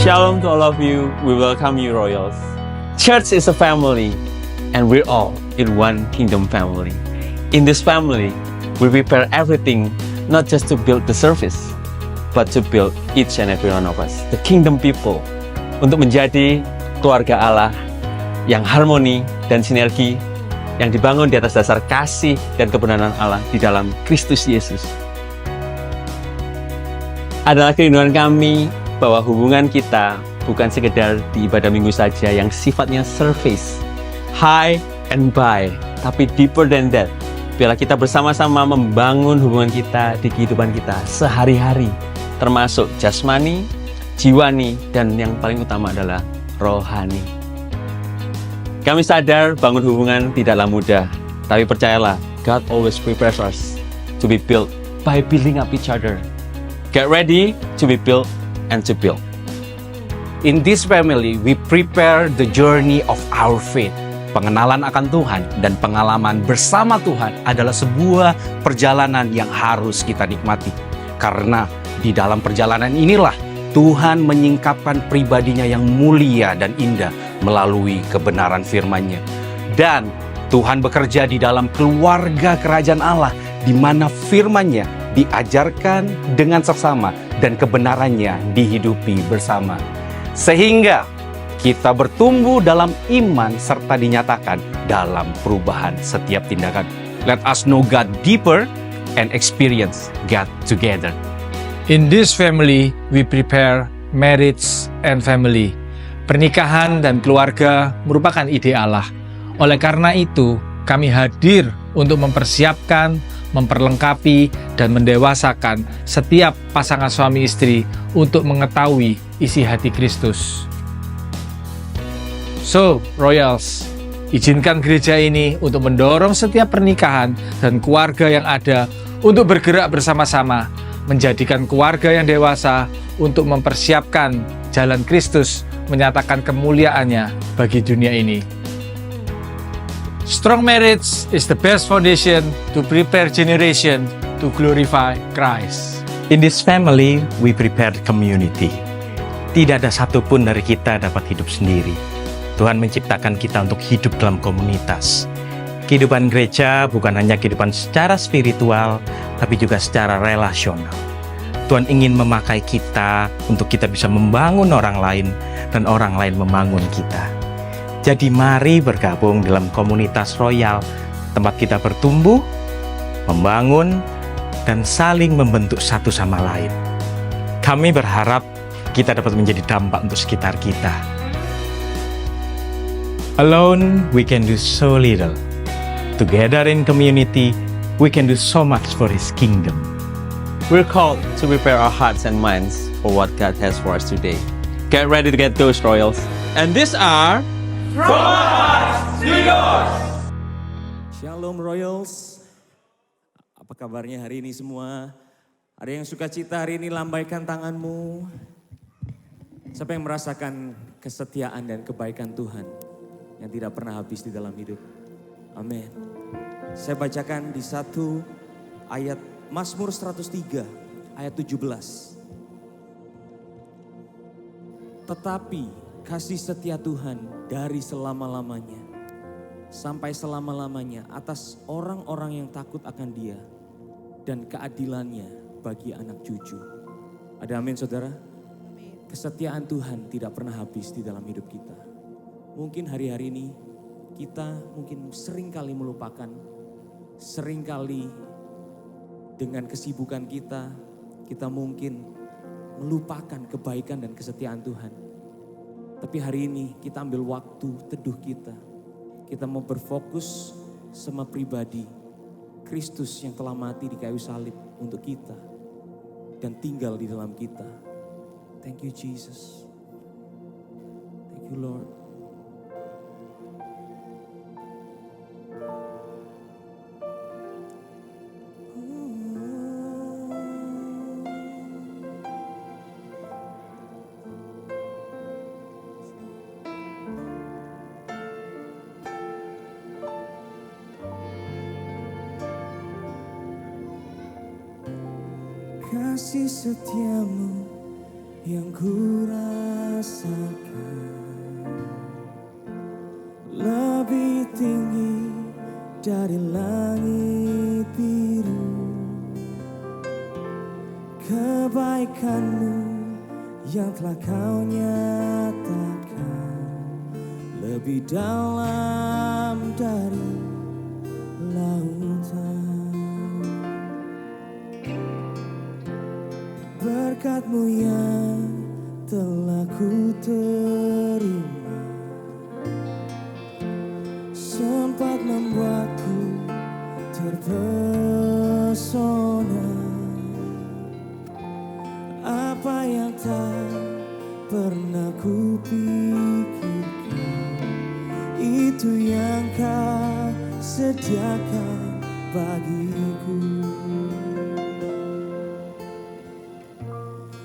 Shalom to all of you. We welcome you, Royals. Church is a family, and we're all in one kingdom family. In this family, we prepare everything not just to build the service, but to build each and every one of us, the kingdom people, untuk menjadi keluarga Allah yang harmoni dan sinergi, yang dibangun di atas dasar kasih dan kebenaran Allah di dalam Kristus Yesus. Adalah kerinduan kami bahwa hubungan kita bukan sekedar di ibadah minggu saja yang sifatnya surface, high and by, tapi deeper than that. Biarlah kita bersama-sama membangun hubungan kita di kehidupan kita sehari-hari, termasuk jasmani, jiwani, dan yang paling utama adalah rohani. Kami sadar bangun hubungan tidaklah mudah, tapi percayalah, God always prepares us to be built by building up each other. Get ready to be built and to build. In this family, we prepare the journey of our faith. Pengenalan akan Tuhan dan pengalaman bersama Tuhan adalah sebuah perjalanan yang harus kita nikmati. Karena di dalam perjalanan inilah Tuhan menyingkapkan pribadinya yang mulia dan indah melalui kebenaran firman-Nya. Dan Tuhan bekerja di dalam keluarga kerajaan Allah di mana firman-Nya diajarkan dengan seksama dan kebenarannya dihidupi bersama. Sehingga kita bertumbuh dalam iman serta dinyatakan dalam perubahan setiap tindakan. Let us know God deeper and experience God together. In this family, we prepare marriage and family. Pernikahan dan keluarga merupakan ide Allah. Oleh karena itu, kami hadir untuk mempersiapkan, memperlengkapi, dan mendewasakan setiap pasangan suami istri untuk mengetahui isi hati Kristus. So, Royals, izinkan gereja ini untuk mendorong setiap pernikahan dan keluarga yang ada untuk bergerak bersama-sama, menjadikan keluarga yang dewasa untuk mempersiapkan jalan Kristus menyatakan kemuliaannya bagi dunia ini. Strong marriage is the best foundation to prepare generation to glorify Christ. In this family, we prepare community. Tidak ada satupun dari kita dapat hidup sendiri. Tuhan menciptakan kita untuk hidup dalam komunitas. Kehidupan gereja bukan hanya kehidupan secara spiritual, tapi juga secara relasional. Tuhan ingin memakai kita untuk kita bisa membangun orang lain, dan orang lain membangun kita. Jadi mari bergabung dalam komunitas Royal, tempat kita bertumbuh, membangun, dan saling membentuk satu sama lain. Kami berharap kita dapat menjadi dampak untuk sekitar kita. Alone, we can do so little. Together in community, we can do so much for His kingdom. We're called to prepare our hearts and minds for what God has for us today. Get ready to get those, Royals. And these are Shalom Royals. Apa kabarnya hari ini semua? Ada yang sukacita hari ini, lambaikan tanganmu. Siapa yang merasakan kesetiaan dan kebaikan Tuhan yang tidak pernah habis di dalam hidup? Amin. Saya bacakan di satu ayat Mazmur 103 ayat 17. Tetapi kasih setia Tuhan dari selama-lamanya sampai selama-lamanya atas orang-orang yang takut akan Dia dan keadilannya bagi anak cucu. Ada amin saudara? Kesetiaan Tuhan tidak pernah habis di dalam hidup kita. Mungkin hari-hari ini kita mungkin seringkali melupakan, seringkali dengan kesibukan kita mungkin melupakan kebaikan dan kesetiaan Tuhan. Tapi hari ini kita ambil waktu teduh kita. Kita mau berfokus sama pribadi Kristus yang telah mati di kayu salib untuk kita dan tinggal di dalam kita. Thank you Jesus. Thank you Lord. Kasih setiamu yang ku rasakan lebih tinggi dari langit biru. Kebaikanmu yang telah kau nyatakan lebih dalam dari lautan. Berkat-Mu yang telah ku terima sempat membuatku terpesona. Apa yang tak pernah ku pikirkan, itu yang kau sediakan bagiku.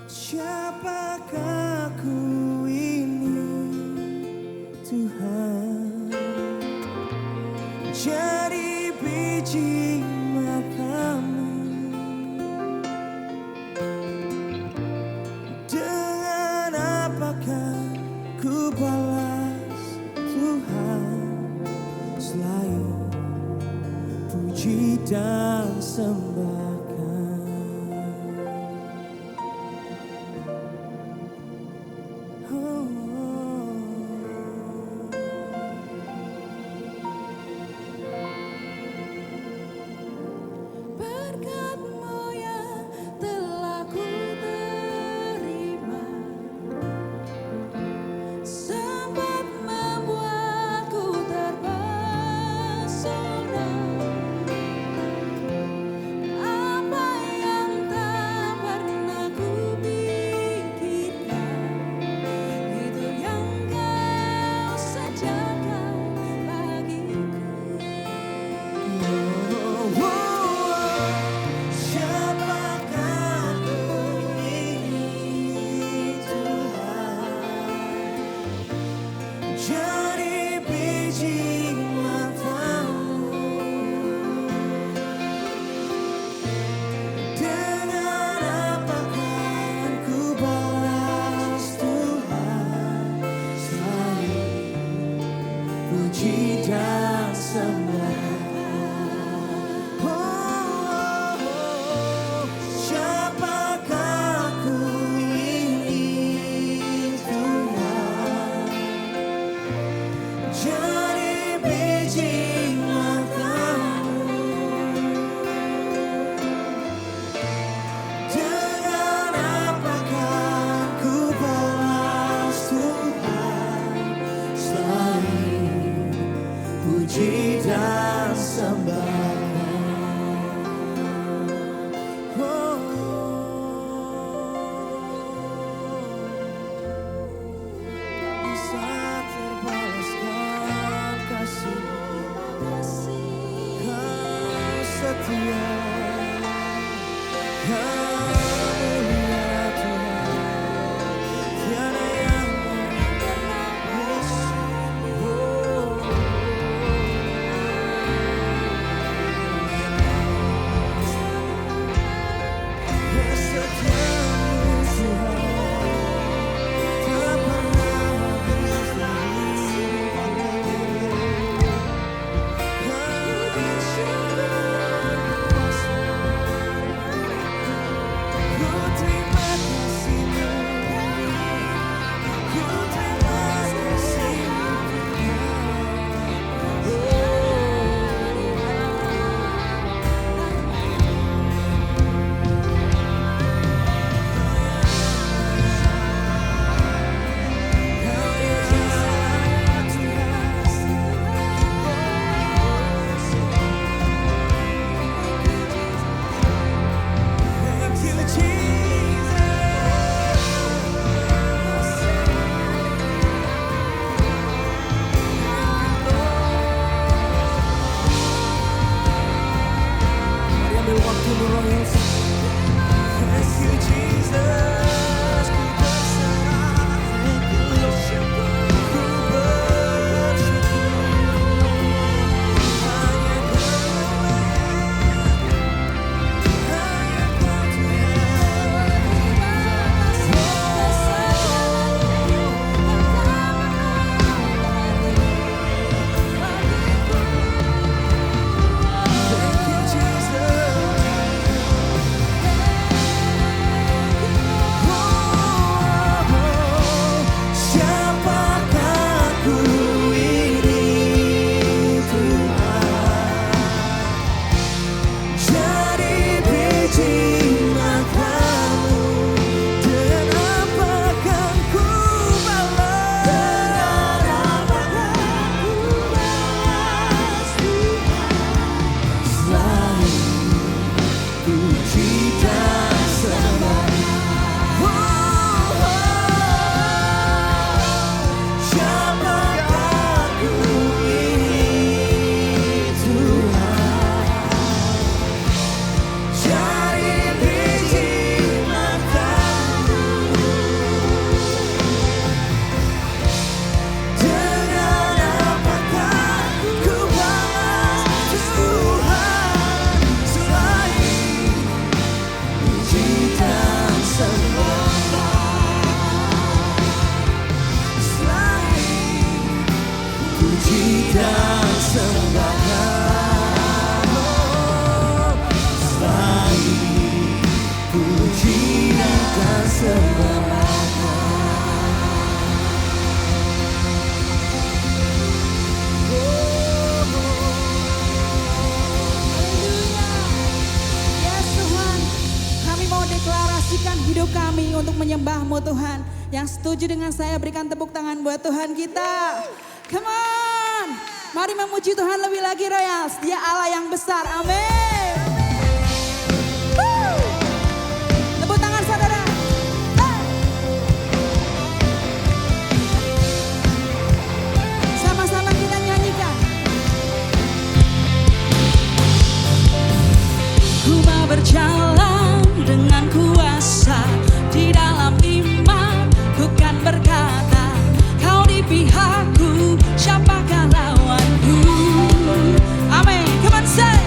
Siapakah ku ini, Tuhan? Jadi biji matamu. Dengan apakah ku balas, Tuhan, selain puji dan sembahkan. Oh. Berkat-Mu yang telah ku terima sempat membuatku terpesona. Apa yang tak pernah ku pikirkan, itu yang kau sediakan bagiku. Siapakah ku ini, Tuhan? Jadi biji matamu. Dengan apakah ku balas, Tuhan, selain puji dan sembah. Siapakah ku ini, Tuhan? Jadi biji matamu. Dengan apakah ku balas, Tuhan, selain puji dan sembah. Bisa terbalaskan kasih-Mu, Kau setia, Kau mulia Tuhan, tiada yang Yesus. puji dan sembahkan, selain puji dan sembahkan. Yes Tuhan, kami mau deklarasikan hidup kami untuk menyembah-Mu Tuhan. Yang setuju dengan saya berikan tepuk tangan buat Tuhan kita. Come on, mari memuji Tuhan lebih lagi Royals. Dia Allah yang besar, amin. Woo! Tepuk tangan saudara. Hey! Sama-sama kita nyanyikan. Ku mau berjalan dengan kuasa di dalam iman, bukan berkata kau di pihakku, siapakah lawanku. Amin, come on say.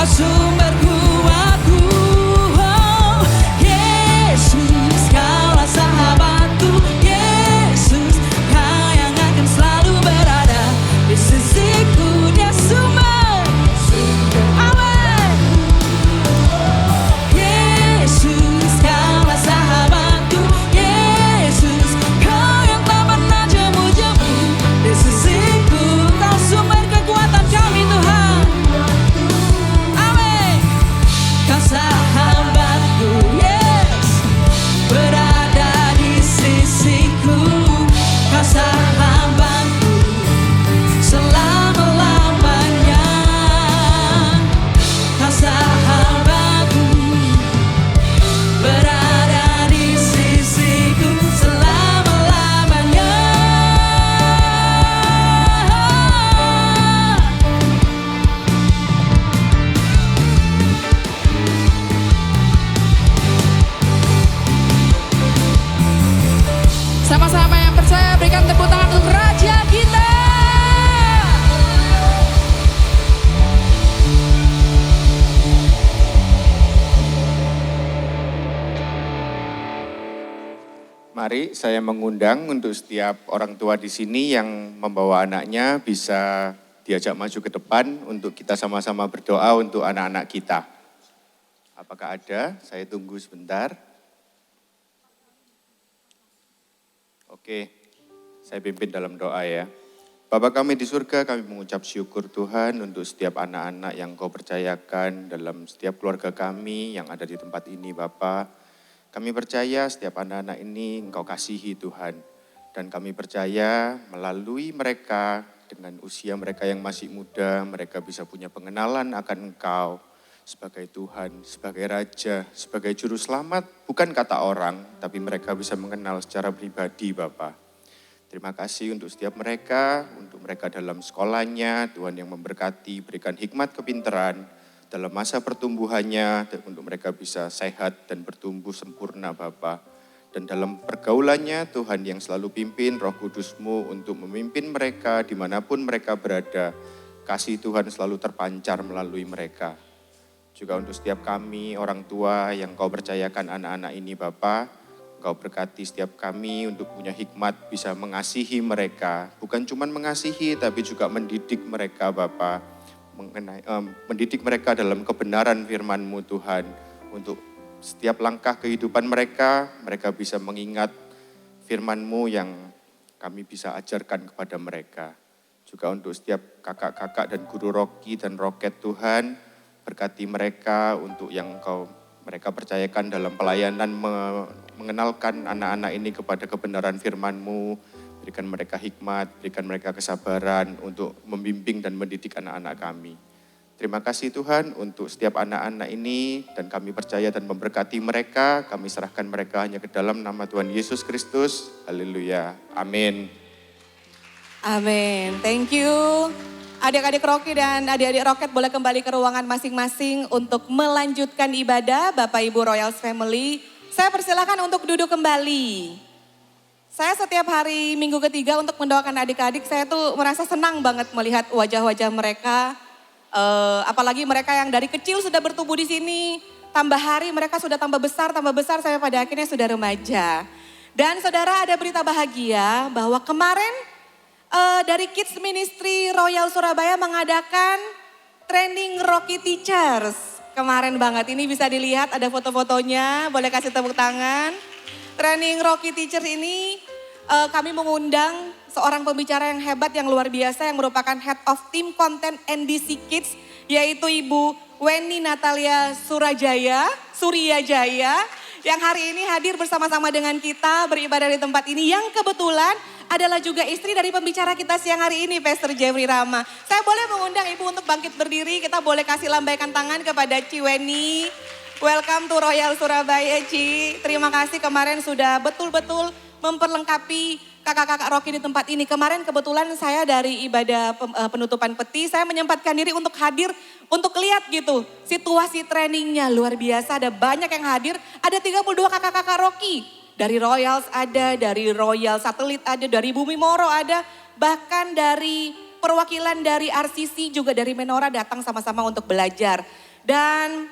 sumber kuatku. Oh, Yesus, kaulah sahabatku. Yesus, kau yang akan selalu berada di sisiku. Dia sumber, amin. Yesus, kaulah sahabatku. Yesus, kau yang tak pernah jemu-jemu di sisiku. Kau sumber kekuatan kami Tuhan. Amin. Kau sahabatku, yes, berada di sisiku. Kau sahabatku selama-lamanya. Kau sahabatku berada di sisiku selama-lamanya. Sama-sama yang percaya berikan tepuk tangan untuk Raja kita. Mari saya mengundang untuk setiap orang tua di sini yang membawa anaknya bisa diajak maju ke depan untuk kita sama-sama berdoa untuk anak-anak kita. Apakah ada? Saya tunggu sebentar. Oke, saya pimpin dalam doa ya. Bapa kami di surga, kami mengucap syukur Tuhan untuk setiap anak-anak yang Kau percayakan dalam setiap keluarga kami yang ada di tempat ini Bapa. Kami percaya setiap anak-anak ini Engkau kasihi Tuhan. Dan kami percaya melalui mereka dengan usia mereka yang masih muda, mereka bisa punya pengenalan akan Engkau sebagai Tuhan, sebagai Raja, sebagai Juru Selamat. Bukan kata orang, tapi mereka bisa mengenal secara pribadi Bapa. Terima kasih untuk setiap mereka, untuk mereka dalam sekolahnya, Tuhan yang memberkati, berikan hikmat kepintaran dalam masa pertumbuhannya, dan untuk mereka bisa sehat dan bertumbuh sempurna Bapa. Dan dalam pergaulannya Tuhan yang selalu pimpin Roh Kudus-Mu untuk memimpin mereka dimanapun mereka berada. Kasih Tuhan selalu terpancar melalui mereka. Juga untuk setiap kami orang tua yang Kau percayakan anak-anak ini Bapa, Kau berkati setiap kami untuk punya hikmat bisa mengasihi mereka. Bukan cuma mengasihi tapi juga mendidik mereka Bapa. Mendidik mereka dalam kebenaran firman-Mu Tuhan. Untuk setiap langkah kehidupan mereka, mereka bisa mengingat firman-Mu yang kami bisa ajarkan kepada mereka. Juga untuk setiap kakak-kakak dan guru Rocky dan Roket Tuhan, berkati mereka untuk yang mereka percayakan dalam pelayanan mengenalkan anak-anak ini kepada kebenaran firman-Mu. Berikan mereka hikmat, berikan mereka kesabaran untuk membimbing dan mendidik anak-anak kami. Terima kasih Tuhan untuk setiap anak-anak ini dan kami percaya dan memberkati mereka. Kami serahkan mereka hanya ke dalam nama Tuhan Yesus Kristus. Haleluya. Amin. Amin. Thank you. Adik-adik Rocky dan adik-adik Roket boleh kembali ke ruangan masing-masing untuk melanjutkan ibadah. Bapak Ibu Royals Family, saya persilakan untuk duduk kembali. Saya setiap hari Minggu ketiga untuk mendoakan adik-adik, saya tuh merasa senang banget melihat wajah-wajah mereka. Apalagi mereka yang dari kecil sudah bertumbuh di sini, tambah hari mereka sudah tambah besar sampai pada akhirnya sudah remaja. Dan saudara, ada berita bahagia bahwa kemarin dari Kids Ministry Royal Surabaya mengadakan training Rocky Teachers. Kemarin banget, ini bisa dilihat ada foto-fotonya, boleh kasih tepuk tangan. Training Rocky Teachers ini kami mengundang seorang pembicara yang hebat, yang luar biasa, yang merupakan Head of Team Content NDC Kids, yaitu Ibu Weni Natalia Suryajaya, yang hari ini hadir bersama-sama dengan kita beribadah di tempat ini, yang kebetulan adalah juga istri dari pembicara kita siang hari ini, Pastor Jeffrey Rama. Saya boleh mengundang Ibu untuk bangkit berdiri, kita boleh kasih lambaikan tangan kepada Ci Weni. Welcome to Royal Surabaya, Ci. Terima kasih kemarin sudah betul-betul memperlengkapi kakak-kakak Rocky di tempat ini. Kemarin kebetulan saya dari ibadah penutupan peti, saya menyempatkan diri untuk hadir, untuk lihat gitu situasi trainingnya luar biasa. Ada banyak yang hadir, ada 32 kakak-kakak Rocky. Dari Royals ada, dari Royal Satelit ada, dari Bumi Moro ada, bahkan dari perwakilan dari RCC juga dari Menora datang sama-sama untuk belajar. Dan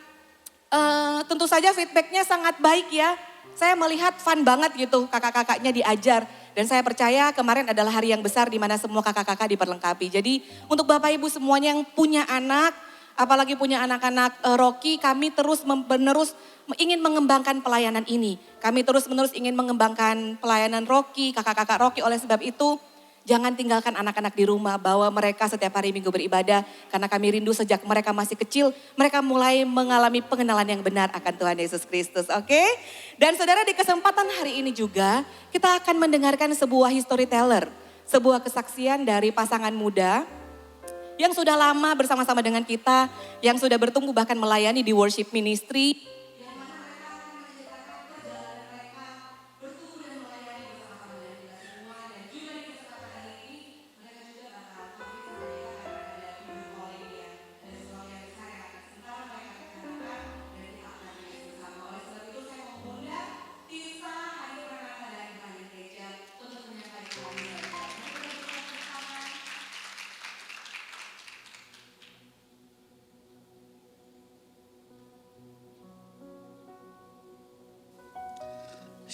tentu saja feedbacknya sangat baik ya. Saya melihat fun banget gitu kakak-kakaknya diajar. Dan saya percaya kemarin adalah hari yang besar di mana semua kakak-kakak diperlengkapi. Jadi untuk Bapak Ibu semuanya yang punya anak, apalagi punya anak-anak Rocky, kami terus menerus ingin mengembangkan pelayanan ini. Kami terus-menerus ingin mengembangkan pelayanan Rocky, kakak-kakak Rocky. Oleh sebab itu, jangan tinggalkan anak-anak di rumah, bawa mereka setiap hari Minggu beribadah. Karena kami rindu sejak mereka masih kecil, mereka mulai mengalami pengenalan yang benar akan Tuhan Yesus Kristus, oke? Dan saudara, di kesempatan hari ini juga, kita akan mendengarkan sebuah storyteller, sebuah kesaksian dari pasangan muda yang sudah lama bersama-sama dengan kita, yang sudah bertumbuh bahkan melayani di worship ministry.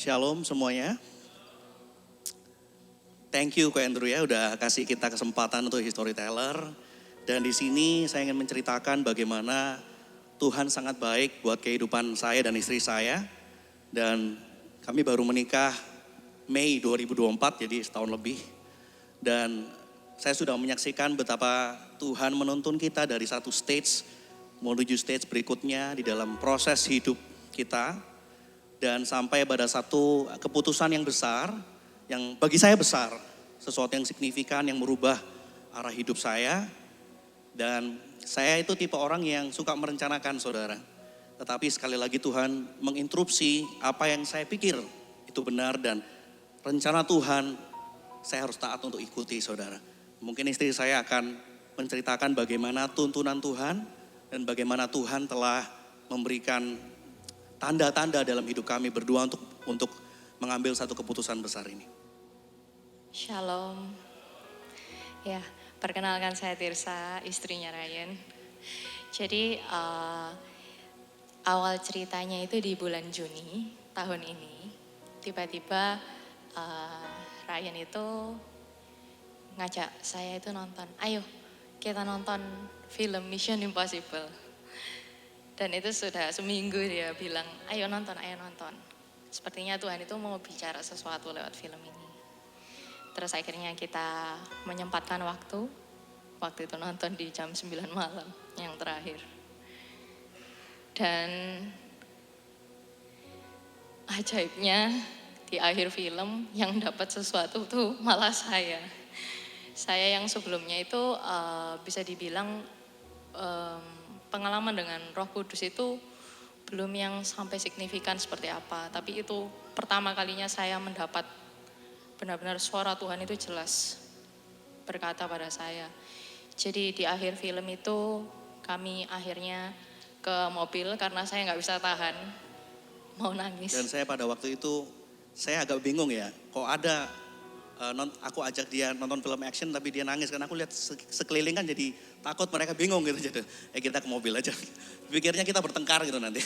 Shalom semuanya. Thank you Ko Andrew ya udah kasih kita kesempatan untuk storyteller. Dan di sini saya ingin menceritakan bagaimana Tuhan sangat baik buat kehidupan saya dan istri saya. Dan kami baru menikah Mei 2024, jadi setahun lebih. Dan saya sudah menyaksikan betapa Tuhan menuntun kita dari satu stage menuju stage berikutnya di dalam proses hidup kita. Dan sampai pada satu keputusan yang besar, yang bagi saya besar, sesuatu yang signifikan yang merubah arah hidup saya. Dan saya itu tipe orang yang suka merencanakan saudara. Tetapi sekali lagi Tuhan menginterupsi apa yang saya pikir itu benar dan rencana Tuhan saya harus taat untuk ikuti saudara. Mungkin istri saya akan menceritakan bagaimana tuntunan Tuhan dan bagaimana Tuhan telah memberikan tanda-tanda dalam hidup kami berdua untuk mengambil satu keputusan besar ini. Shalom. Ya, perkenalkan saya Tirsa, istrinya Ryan. Jadi awal ceritanya itu di bulan Juni tahun ini. Tiba-tiba Ryan itu ngajak saya itu nonton, ayo kita nonton film Mission Impossible. Dan itu sudah seminggu dia bilang, ayo nonton, ayo nonton. Sepertinya Tuhan itu mau bicara sesuatu lewat film ini. Terus akhirnya kita menyempatkan waktu itu nonton di jam 9 malam yang terakhir. Dan ajaibnya di akhir film yang dapat sesuatu tuh malah saya. Saya yang sebelumnya itu bisa dibilang pengalaman dengan Roh Kudus itu belum yang sampai signifikan seperti apa. Tapi itu pertama kalinya saya mendapat benar-benar suara Tuhan itu jelas berkata pada saya. Jadi di akhir film itu kami akhirnya ke mobil karena saya nggak bisa tahan, mau nangis. Dan saya pada waktu itu, saya agak bingung ya, kok ada aku ajak dia nonton film action tapi dia nangis karena aku lihat sekeliling kan jadi takut mereka bingung gitu. Jadi kita ke mobil aja. Pikirnya kita bertengkar gitu nanti.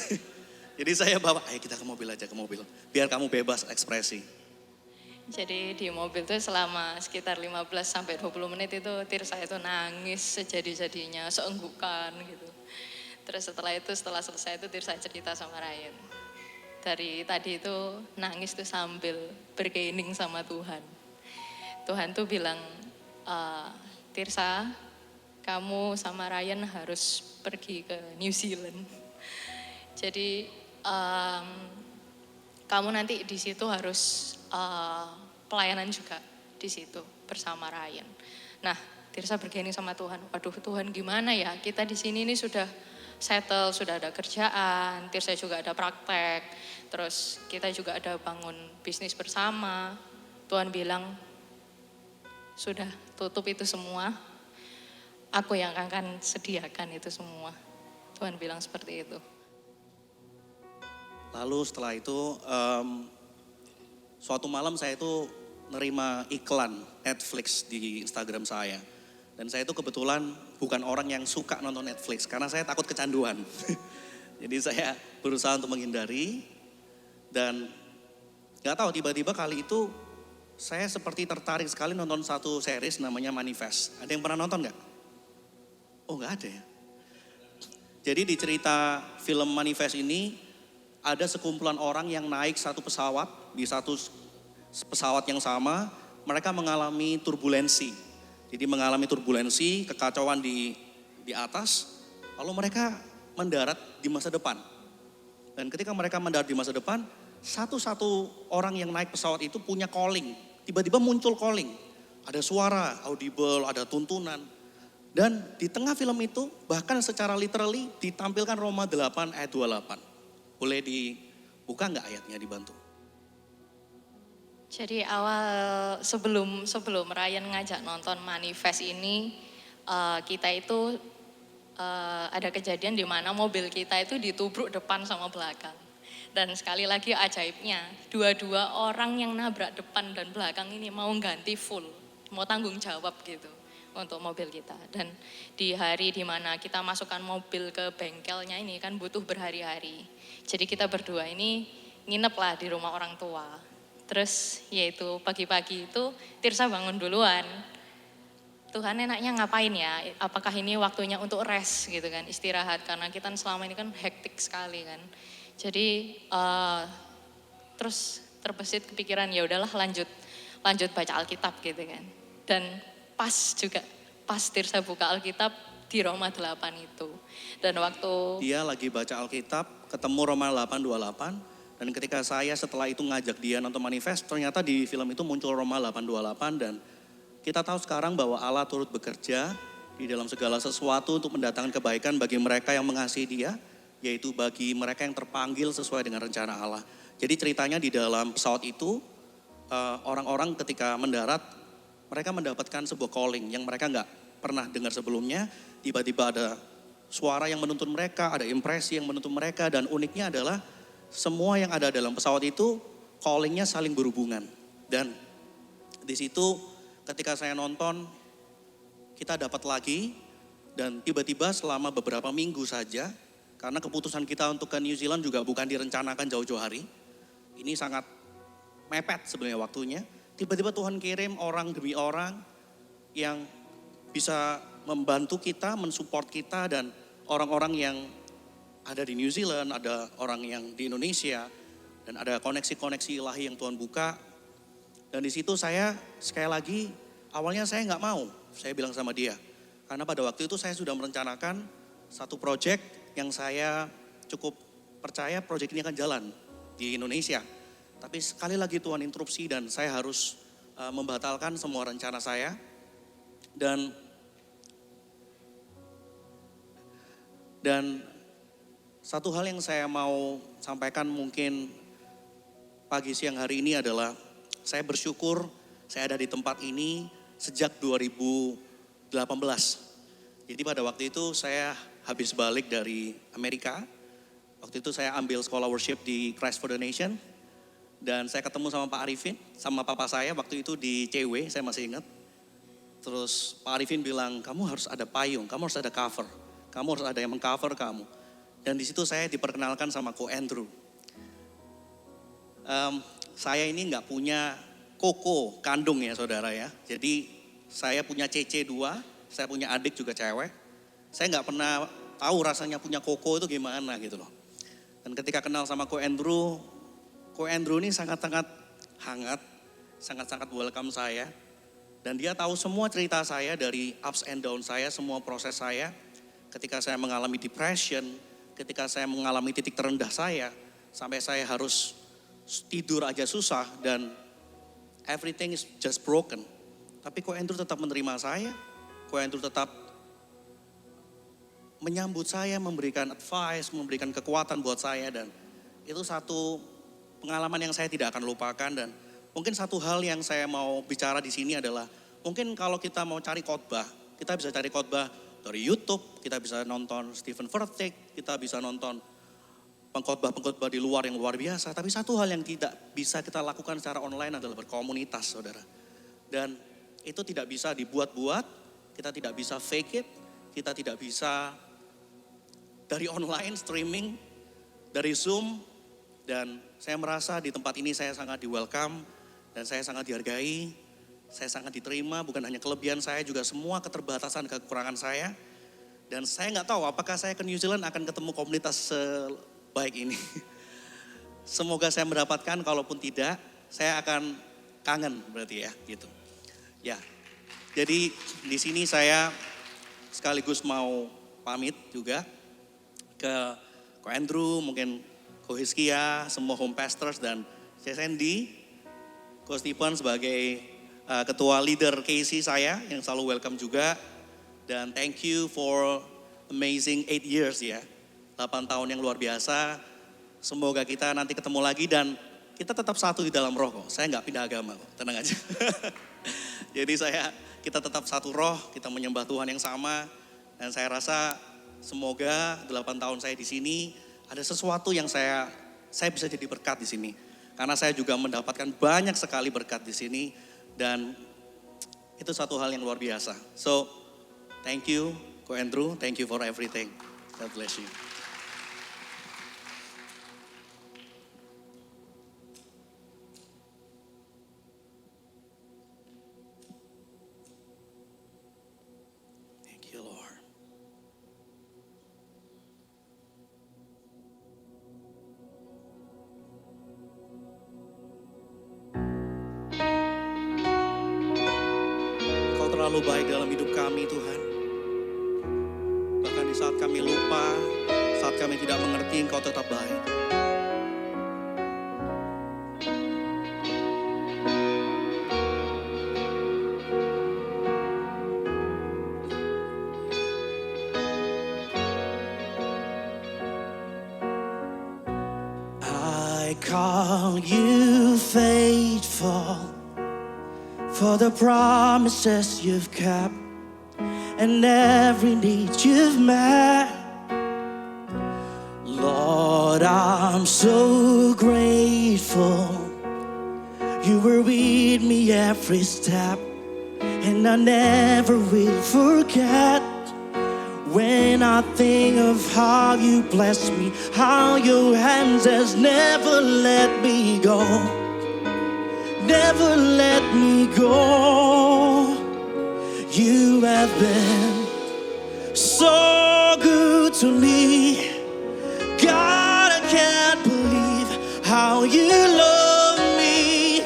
Jadi saya bawa, ayo kita ke mobil aja, ke mobil. Biar kamu bebas ekspresi. Jadi di mobil tuh selama sekitar 15 sampai 20 menit itu Tirsa itu nangis sejadi-jadinya, seenggukan gitu. Terus setelah selesai itu Tirsa cerita sama Ryan. Dari tadi itu nangis tuh sambil berkeining sama Tuhan. Tuhan tuh bilang, Tirsa, kamu sama Ryan harus pergi ke New Zealand. Jadi kamu nanti di situ harus pelayanan juga di situ bersama Ryan. Nah, Tirsa bergaining sama Tuhan. Waduh Tuhan gimana ya? Kita di sini ini sudah settle, sudah ada kerjaan. Tirsa juga ada praktek. Terus kita juga ada bangun bisnis bersama. Tuhan bilang, sudah tutup itu semua, aku yang akan sediakan itu semua. Tuhan bilang seperti itu. Lalu setelah itu, suatu malam saya itu nerima iklan Netflix di Instagram saya. Dan saya itu kebetulan bukan orang yang suka nonton Netflix karena saya takut kecanduan. Jadi saya berusaha untuk menghindari dan gak tahu tiba-tiba kali itu saya seperti tertarik sekali nonton satu series namanya Manifest. Ada yang pernah nonton gak? Oh gak ada ya. Jadi di cerita film Manifest ini ada sekumpulan orang yang naik satu pesawat, di satu pesawat yang sama mereka mengalami turbulensi. Jadi mengalami turbulensi, kekacauan di atas, lalu mereka mendarat di masa depan. Dan ketika mereka mendarat di masa depan, satu-satu orang yang naik pesawat itu punya calling. Tiba-tiba muncul calling. Ada suara, audible, ada tuntunan. Dan di tengah film itu bahkan secara literally ditampilkan Roma 8 ayat 28. Boleh dibuka nggak ayatnya, dibantu? Jadi awal sebelum Ryan ngajak nonton Manifest ini, kita itu ada kejadian di mana mobil kita itu ditubruk depan sama belakang. Dan sekali lagi ajaibnya, dua-dua orang yang nabrak depan dan belakang ini mau ganti full, mau tanggung jawab gitu untuk mobil kita. Dan di hari di mana kita masukkan mobil ke bengkelnya ini kan butuh berhari-hari. Jadi kita berdua ini nginep lah di rumah orang tua. Terus yaitu pagi-pagi itu Tirsa bangun duluan. Tuhan enaknya ngapain ya? Apakah ini waktunya untuk rest gitu kan, istirahat, karena kita selama ini kan hektik sekali kan. Jadi terus terbesit kepikiran ya udahlah lanjut baca Alkitab gitu kan. Dan pas Tirsa buka Alkitab di Roma 8 itu. Dan waktu dia lagi baca Alkitab ketemu Roma 8:28. Dan ketika saya setelah itu ngajak dia nonton Manifest, ternyata di film itu muncul Roma 8:28 dan kita tahu sekarang bahwa Allah turut bekerja di dalam segala sesuatu untuk mendatangkan kebaikan bagi mereka yang mengasihi Dia, yaitu bagi mereka yang terpanggil sesuai dengan rencana Allah. Jadi ceritanya di dalam pesawat itu, orang-orang ketika mendarat, mereka mendapatkan sebuah calling yang mereka nggak pernah dengar sebelumnya. Tiba-tiba ada suara yang menuntun mereka, ada impresi yang menuntun mereka, dan uniknya adalah semua yang ada dalam pesawat itu callingnya saling berhubungan. Dan di situ ketika saya nonton, kita dapat lagi dan tiba-tiba selama beberapa minggu saja, karena keputusan kita untuk ke New Zealand juga bukan direncanakan jauh-jauh hari. Ini sangat mepet sebenarnya waktunya. Tiba-tiba Tuhan kirim orang demi orang yang bisa membantu kita, mensupport kita, dan orang-orang yang ada di New Zealand, ada orang yang di Indonesia, dan ada koneksi-koneksi ilahi yang Tuhan buka. Dan di situ saya sekali lagi, awalnya saya nggak mau, saya bilang sama dia. Karena pada waktu itu saya sudah merencanakan satu proyek yang saya cukup percaya proyek ini akan jalan di Indonesia. Tapi sekali lagi Tuhan interupsi dan saya harus membatalkan semua rencana saya. Dan satu hal yang saya mau sampaikan mungkin pagi siang hari ini adalah saya bersyukur saya ada di tempat ini sejak 2018. Jadi pada waktu itu saya habis balik dari Amerika. Waktu itu saya ambil sekolah worship di Christ for the Nation. Dan saya ketemu sama Pak Arifin, sama papa saya waktu itu di CW, saya masih ingat. Terus Pak Arifin bilang, kamu harus ada payung, kamu harus ada cover. Kamu harus ada yang mengcover kamu. Dan di situ saya diperkenalkan sama Ko Andrew. Saya ini nggak punya koko kandung ya saudara ya. Jadi saya punya CC 2, saya punya adik juga cewek. Saya nggak pernah tahu rasanya punya koko itu gimana gitu loh. Dan ketika kenal sama Ko Andrew ini sangat-sangat hangat, sangat-sangat welcome saya. Dan dia tahu semua cerita saya dari ups and down saya, semua proses saya. Ketika saya mengalami depression, ketika saya mengalami titik terendah saya, sampai saya harus tidur aja susah dan everything is just broken. Tapi Ko Andrew tetap menerima saya, Ko Andrew tetap menyambut saya, memberikan advice, memberikan kekuatan buat saya, dan itu satu pengalaman yang saya tidak akan lupakan. Dan mungkin satu hal yang saya mau bicara di sini adalah mungkin kalau kita mau cari khotbah, kita bisa cari khotbah dari YouTube, kita bisa nonton Stephen Furtick, kita bisa nonton pengkhotbah-pengkhotbah di luar yang luar biasa. Tapi satu hal yang tidak bisa kita lakukan secara online adalah berkomunitas, saudara. Dan itu tidak bisa dibuat-buat, kita tidak bisa fake it, kita tidak bisa dari online streaming, dari Zoom, dan saya merasa di tempat ini saya sangat di welcome dan saya sangat dihargai, saya sangat diterima, bukan hanya kelebihan saya, juga semua keterbatasan, kekurangan saya. Dan saya nggak tahu apakah saya ke New Zealand akan ketemu komunitas sebaik ini. Semoga saya mendapatkan, kalaupun tidak, saya akan kangen berarti ya, gitu. Ya, jadi di sini saya sekaligus mau pamit juga ke Ko Andrew, mungkin Ko Hizkia, semua home pastors dan saya Sandy, Ko Stephen sebagai ketua leader KC saya yang selalu welcome juga. Dan thank you for amazing 8 years ya, 8 tahun yang luar biasa. Semoga kita nanti ketemu lagi dan kita tetap satu di dalam roh kok. Saya nggak pindah agama kok, tenang aja. Jadi kita tetap satu roh, kita menyembah Tuhan yang sama. Dan saya rasa semoga 8 tahun saya di sini ada sesuatu yang saya bisa jadi berkat di sini. Karena saya juga mendapatkan banyak sekali berkat di sini dan itu satu hal yang luar biasa. So, thank you, Ko Andrew. Thank you for everything. God bless you. Thank you, Lord. Kau terlalu baik dalam hidup kami, Tuhan. Bahkan di saat kami lupa, saat kami tidak mengerti, Engkau tetap baik. I call you faithful for the promises you've kept and every need you've met. Lord, I'm so grateful you were with me every step, and I never will forget. When I think of how you blessed me, how your hands has never let me go, never let me go. You have been so good to me. God, I can't believe how you love me.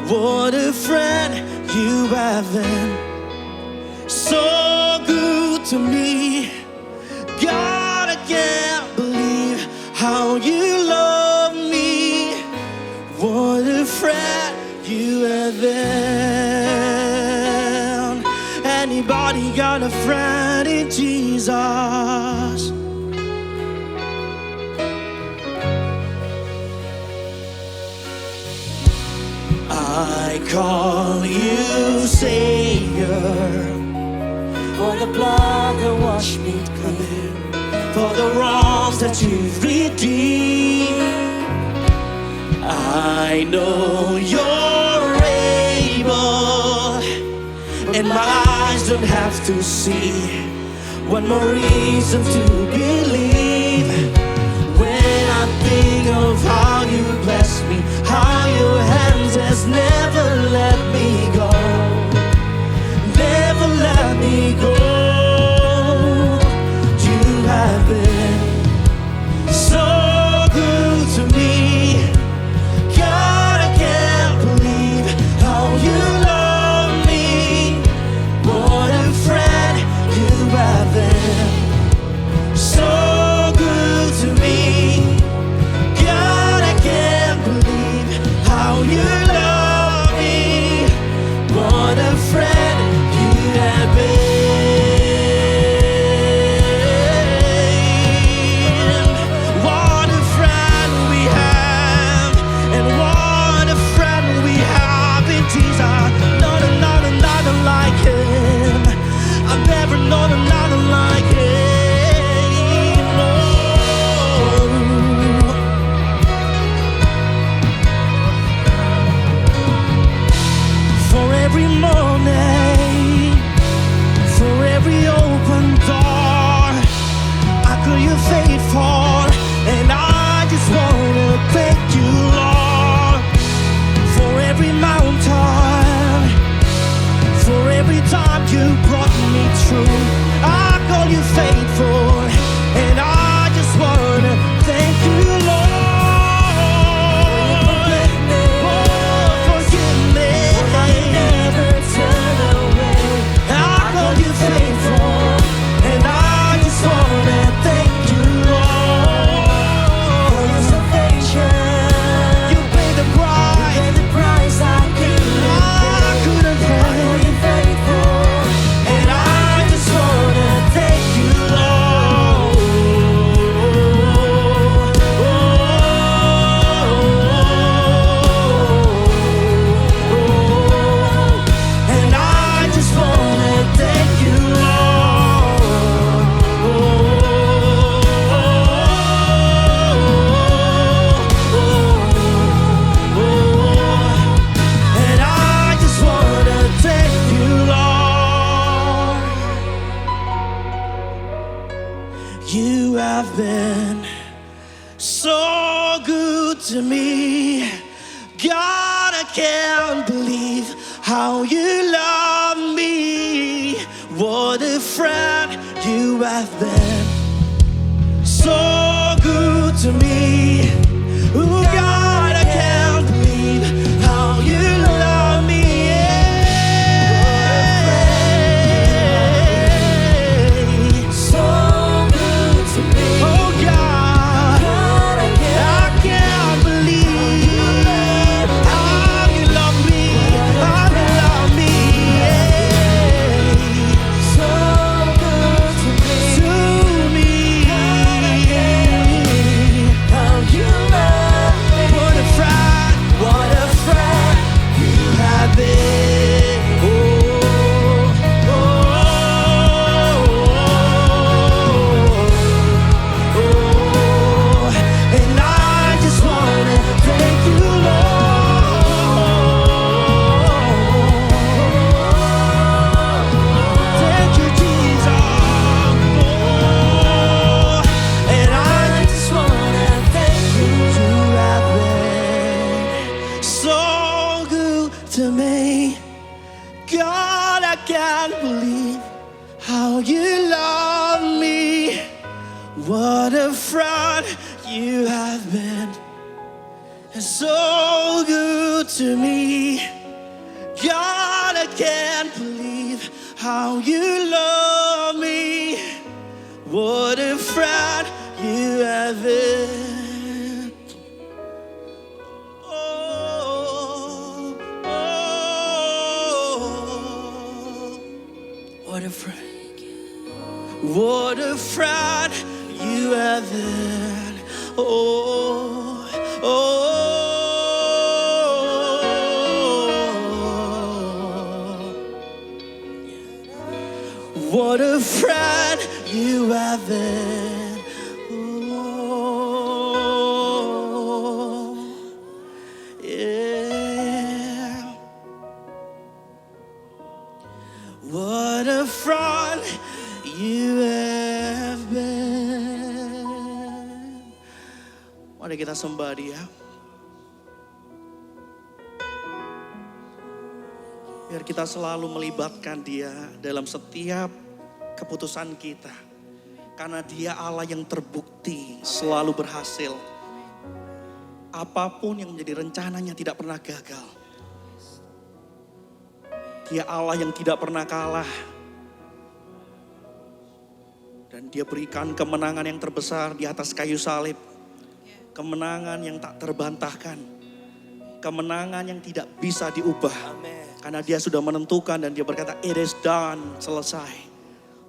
What a friend you have been. So good to me. God, I can't believe how you love me. What a friend you have been. Anybody got a friend in Jesus? I call you Savior, for the blood that washed me clean, for the wrongs that you've redeemed. I know you're able, and my eyes don't have to see. One more reason to believe. When I think of how you blessed me, how your hands has never let me go, never let me go. You have been so good to me. God, I can't believe how you love me. What a friend you have been. So so good to me. God, I can't believe how you love me. What a friend you have been. So good to me. Oh God, I can't believe how you love me. So good to me. Oh God, I can't believe how you love me. How you love me. So good to me. How you love me. What a friend you have been. Oh, oh, oh, oh. And I just wanna thank you, Lord. Thank you, Jesus. Oh, and I just wanna thank you. You have been so good to me. God, I can't believe how you love me. What a friend you have been. So good to me. God, I can't believe how you love me. What a friend you have been. Oh, oh, what a friend. What a friend you have been. Oh, oh. What a friend you have been. Oh, yeah. What a friend you have been. Mari kita sembah Dia. Biar kita selalu melibatkan Dia dalam setiap keputusan kita. Karena Dia Allah yang terbukti selalu berhasil. Apapun yang menjadi rencananya tidak pernah gagal. Dia Allah yang tidak pernah kalah. Dan Dia berikan kemenangan yang terbesar di atas kayu salib. Kemenangan yang tak terbantahkan. Kemenangan yang tidak bisa diubah. Karena Dia sudah menentukan dan Dia berkata, it is done, selesai.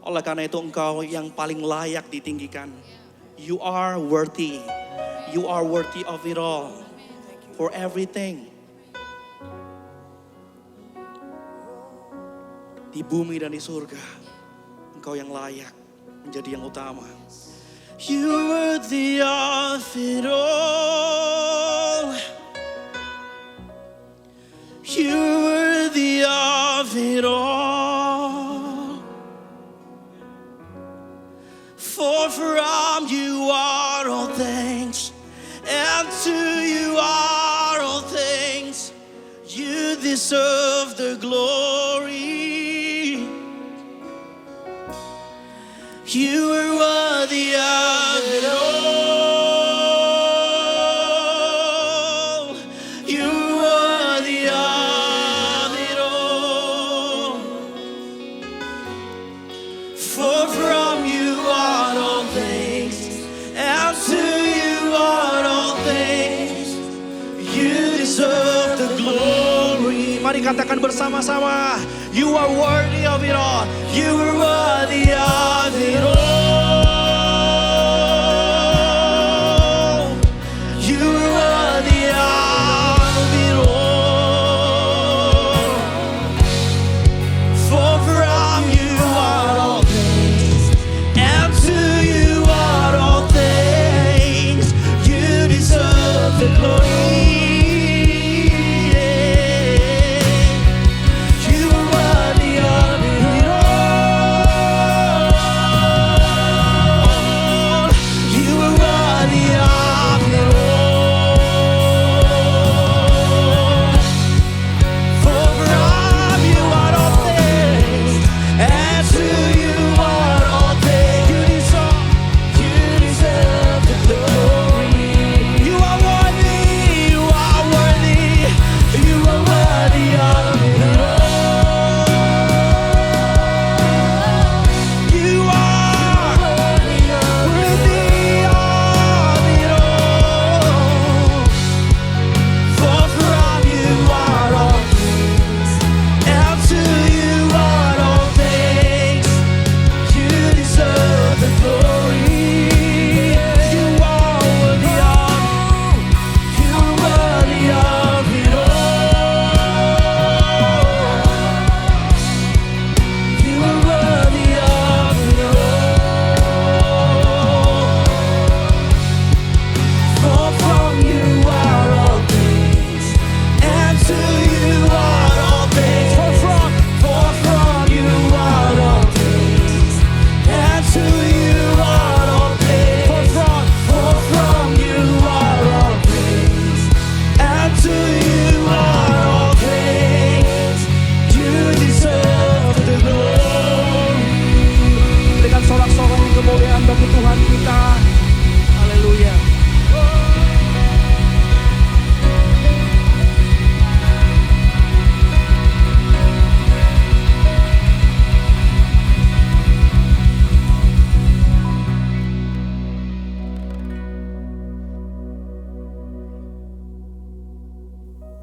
Oleh karena itu Engkau yang paling layak ditinggikan. You are worthy. You are worthy of it all. For everything. Di bumi dan di surga. Engkau yang layak menjadi yang utama. You worthy of it all. You worthy of it all. For from you are all things, and to you are all things. You deserve the glory. You are worthy of it all. You are worthy of it all. For from you are all things, and to you are all things. You deserve the glory. Mari katakan bersama-sama. You are worthy of it all. You are worthy of it all. You are worthy of it all. For from you are all things, and to you are all things. You deserve the glory. You are worthy of it all.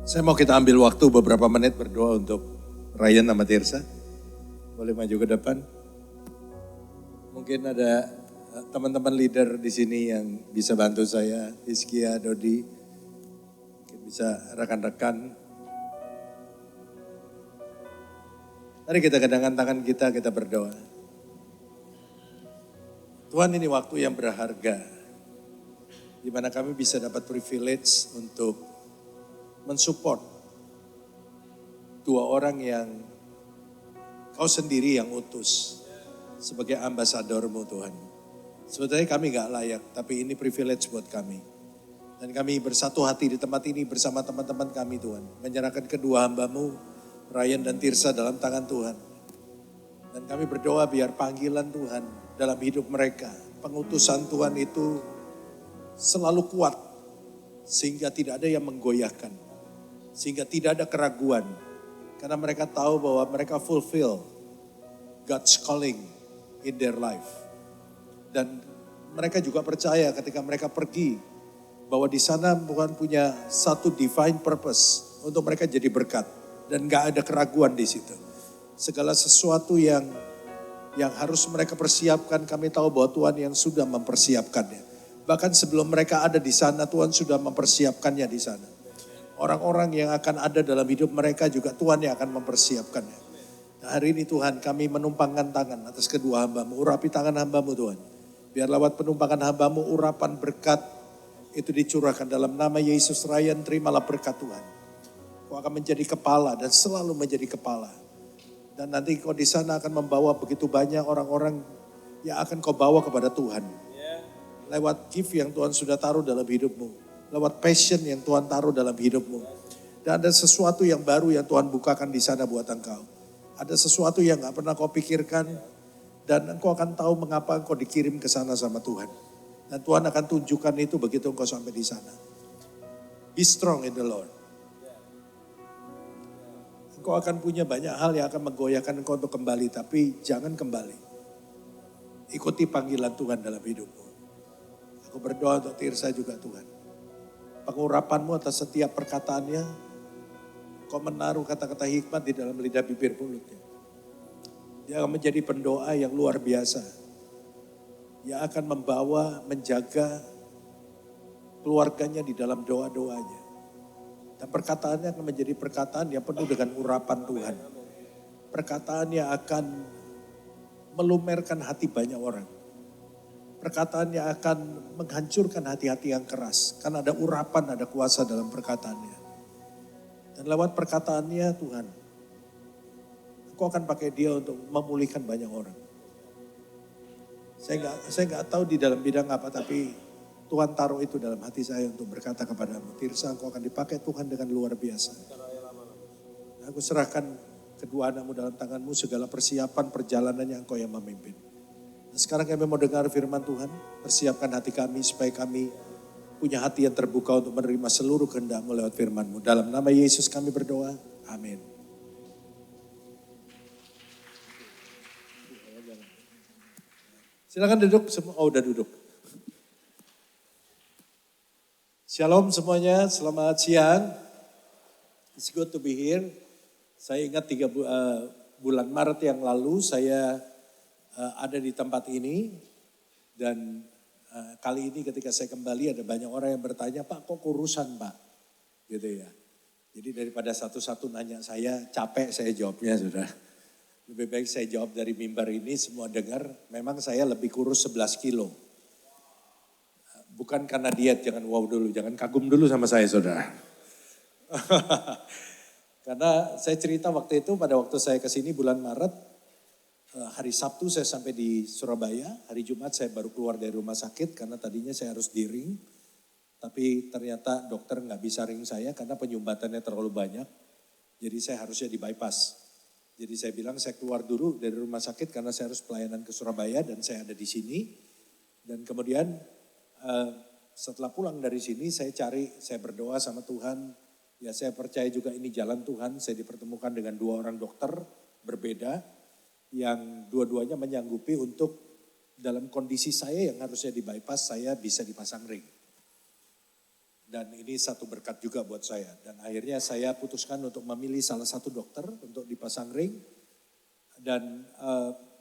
Saya mau kita ambil waktu beberapa menit berdoa untuk Ryan sama Tirsa. Boleh maju ke depan. Mungkin ada teman-teman leader di sini yang bisa bantu saya, Hizkia, Dodi. Mungkin bisa rekan-rekan. Mari kita kedangkan tangan kita berdoa. Tuhan, ini waktu yang berharga, di mana kami bisa dapat privilege untuk mensupport dua orang yang Kau sendiri yang utus sebagai ambasadormu Tuhan. Sebetulnya kami gak layak, tapi ini privilege buat kami. Dan kami bersatu hati di tempat ini bersama teman-teman kami Tuhan. Menyerahkan kedua hamba-Mu, Ryan dan Tirsa dalam tangan Tuhan. Dan kami berdoa biar panggilan Tuhan dalam hidup mereka, pengutusan Tuhan itu selalu kuat. Sehingga tidak ada yang menggoyahkan. Sehingga tidak ada keraguan. Karena mereka tahu bahwa mereka fulfill God's calling in their life. Dan mereka juga percaya ketika mereka pergi bahwa di sana Tuhan punya satu divine purpose untuk mereka jadi berkat. Dan gak ada keraguan di situ. Segala sesuatu yang harus mereka persiapkan, kami tahu bahwa Tuhan yang sudah mempersiapkannya. Bahkan sebelum mereka ada di sana, Tuhan sudah mempersiapkannya di sana. Orang-orang yang akan ada dalam hidup mereka juga Tuhan yang akan mempersiapkannya. Nah, hari ini Tuhan kami menumpangkan tangan atas kedua hamba-Mu. Urapi tangan hamba-Mu Tuhan. Biar lewat penumpangan hamba-Mu urapan berkat itu dicurahkan dalam nama Yesus. Ryan, terimalah berkat Tuhan. Kau akan menjadi kepala dan selalu menjadi kepala. Dan nanti kau di sana akan membawa begitu banyak orang-orang yang akan kau bawa kepada Tuhan. Lewat gift yang Tuhan sudah taruh dalam hidupmu. Lewat passion yang Tuhan taruh dalam hidupmu. Dan ada sesuatu yang baru yang Tuhan bukakan di sana buat engkau. Ada sesuatu yang gak pernah kau pikirkan. Dan engkau akan tahu mengapa engkau dikirim ke sana sama Tuhan. Dan Tuhan akan tunjukkan itu begitu engkau sampai di sana. Be strong in the Lord. Engkau akan punya banyak hal yang akan menggoyahkan engkau untuk kembali. Tapi jangan kembali. Ikuti panggilan Tuhan dalam hidupmu. Aku berdoa untuk Tirsa juga Tuhan. Pengurapan-Mu atas setiap perkataannya, Kau menaruh kata-kata hikmat di dalam lidah bibir mulutnya. Dia akan menjadi pendoa yang luar biasa. Yang akan membawa, menjaga keluarganya di dalam doa-doanya. Dan perkataannya akan menjadi perkataan yang penuh dengan urapan Tuhan. Perkataan yang akan melumerkan hati banyak orang. Perkataan yang akan menghancurkan hati-hati yang keras. Karena ada urapan, ada kuasa dalam perkataannya. Dan lewat perkataannya Tuhan, Engkau akan pakai dia untuk memulihkan banyak orang. Saya nggak tahu di dalam bidang apa, tapi Tuhan taruh itu dalam hati saya untuk berkata kepadamu. Tirsa, Engkau akan dipakai Tuhan dengan luar biasa. Aku serahkan kedua anakmu dalam tanganmu, segala persiapan perjalanannya Engkau yang memimpin. Nah, sekarang kami mau dengar firman Tuhan, persiapkan hati kami supaya kami punya hati yang terbuka untuk menerima seluruh kehendak-Mu lewat firman-Mu. Dalam nama Yesus kami berdoa, amin. Silakan duduk, semua. Oh, udah duduk. Shalom semuanya, selamat siang. It's good to be here. Saya ingat 3 bulan Maret yang lalu saya ada di tempat ini dan kali ini ketika saya kembali ada banyak orang yang bertanya, Pak kok kurusan Pak? Gitu ya. Jadi daripada satu-satu nanya saya, capek saya jawabnya sudah. Lebih baik saya jawab dari mimbar ini, semua dengar, memang saya lebih kurus 11 kilo. Bukan karena diet, jangan wow dulu, jangan kagum dulu sama saya saudara. Karena saya cerita waktu itu, pada waktu saya kesini bulan Maret, hari Sabtu saya sampai di Surabaya, hari Jumat saya baru keluar dari rumah sakit karena tadinya saya harus di ring. Tapi ternyata dokter nggak bisa ring saya karena penyumbatannya terlalu banyak. Jadi saya harusnya di bypass. Jadi saya bilang saya keluar dulu dari rumah sakit karena saya harus pelayanan ke Surabaya dan saya ada di sini. Dan kemudian setelah pulang dari sini saya berdoa sama Tuhan. Ya saya percaya juga ini jalan Tuhan, saya dipertemukan dengan 2 orang dokter berbeda. Yang dua-duanya menyanggupi untuk dalam kondisi saya yang harusnya di bypass, saya bisa dipasang ring. Dan ini satu berkat juga buat saya. Dan akhirnya saya putuskan untuk memilih salah satu dokter untuk dipasang ring. Dan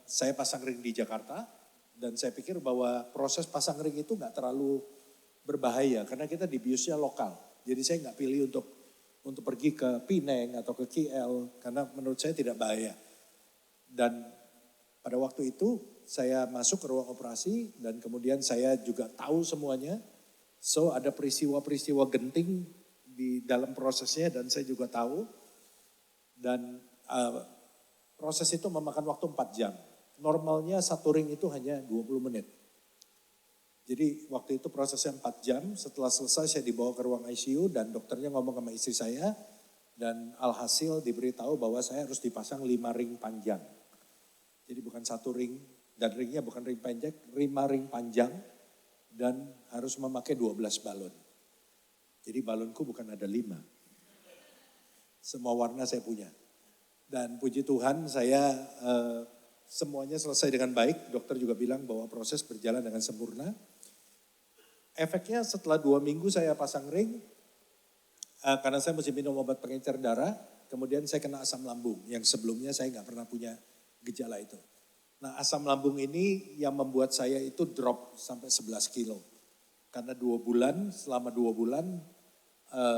saya pasang ring di Jakarta. Dan saya pikir bahwa proses pasang ring itu nggak terlalu berbahaya. Karena kita dibiusnya lokal. Jadi saya nggak pilih untuk pergi ke Pineng atau ke KL. Karena menurut saya tidak bahaya. Dan pada waktu itu saya masuk ke ruang operasi. Dan kemudian saya juga tahu semuanya. So ada peristiwa-peristiwa genting di dalam prosesnya dan saya juga tahu. Dan proses itu memakan waktu 4 jam. Normalnya satu ring itu hanya 20 menit. Jadi waktu itu prosesnya 4 jam, setelah selesai saya dibawa ke ruang ICU dan dokternya ngomong sama istri saya. Dan alhasil diberitahu bahwa saya harus dipasang 5 ring panjang. Jadi bukan satu ring dan ringnya bukan ring pendek, 5 ring panjang. Dan harus memakai 12 balon. Jadi balonku bukan ada 5. Semua warna saya punya. Dan puji Tuhan saya semuanya selesai dengan baik. Dokter juga bilang bahwa proses berjalan dengan sempurna. Efeknya setelah 2 minggu saya pasang ring. Karena saya mesti minum obat pengencer darah. Kemudian saya kena asam lambung. Yang sebelumnya saya nggak pernah punya gejala itu. Nah asam lambung ini yang membuat saya itu drop sampai 11 kilo. Karena 2 bulan, selama 2 bulan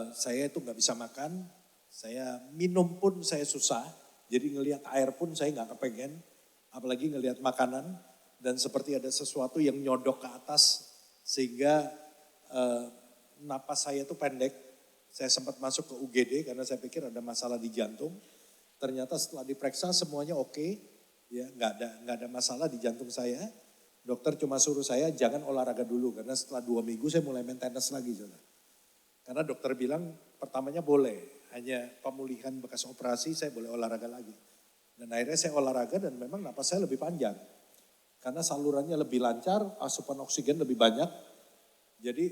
saya itu gak bisa makan. Saya minum pun saya susah. Jadi ngelihat air pun saya gak kepengen. Apalagi ngelihat makanan. Dan seperti ada sesuatu yang nyodok ke atas. Sehingga napas saya itu pendek. Saya sempat masuk ke UGD karena saya pikir ada masalah di jantung. Ternyata setelah diperiksa semuanya oke. Ya, nggak ada masalah di jantung saya. Dokter cuma suruh saya jangan olahraga dulu karena setelah 2 minggu saya mulai maintenance lagi, saudara. Karena dokter bilang pertamanya boleh, hanya pemulihan bekas operasi saya boleh olahraga lagi. Dan akhirnya saya olahraga dan memang napas saya lebih panjang. Karena salurannya lebih lancar, asupan oksigen lebih banyak. Jadi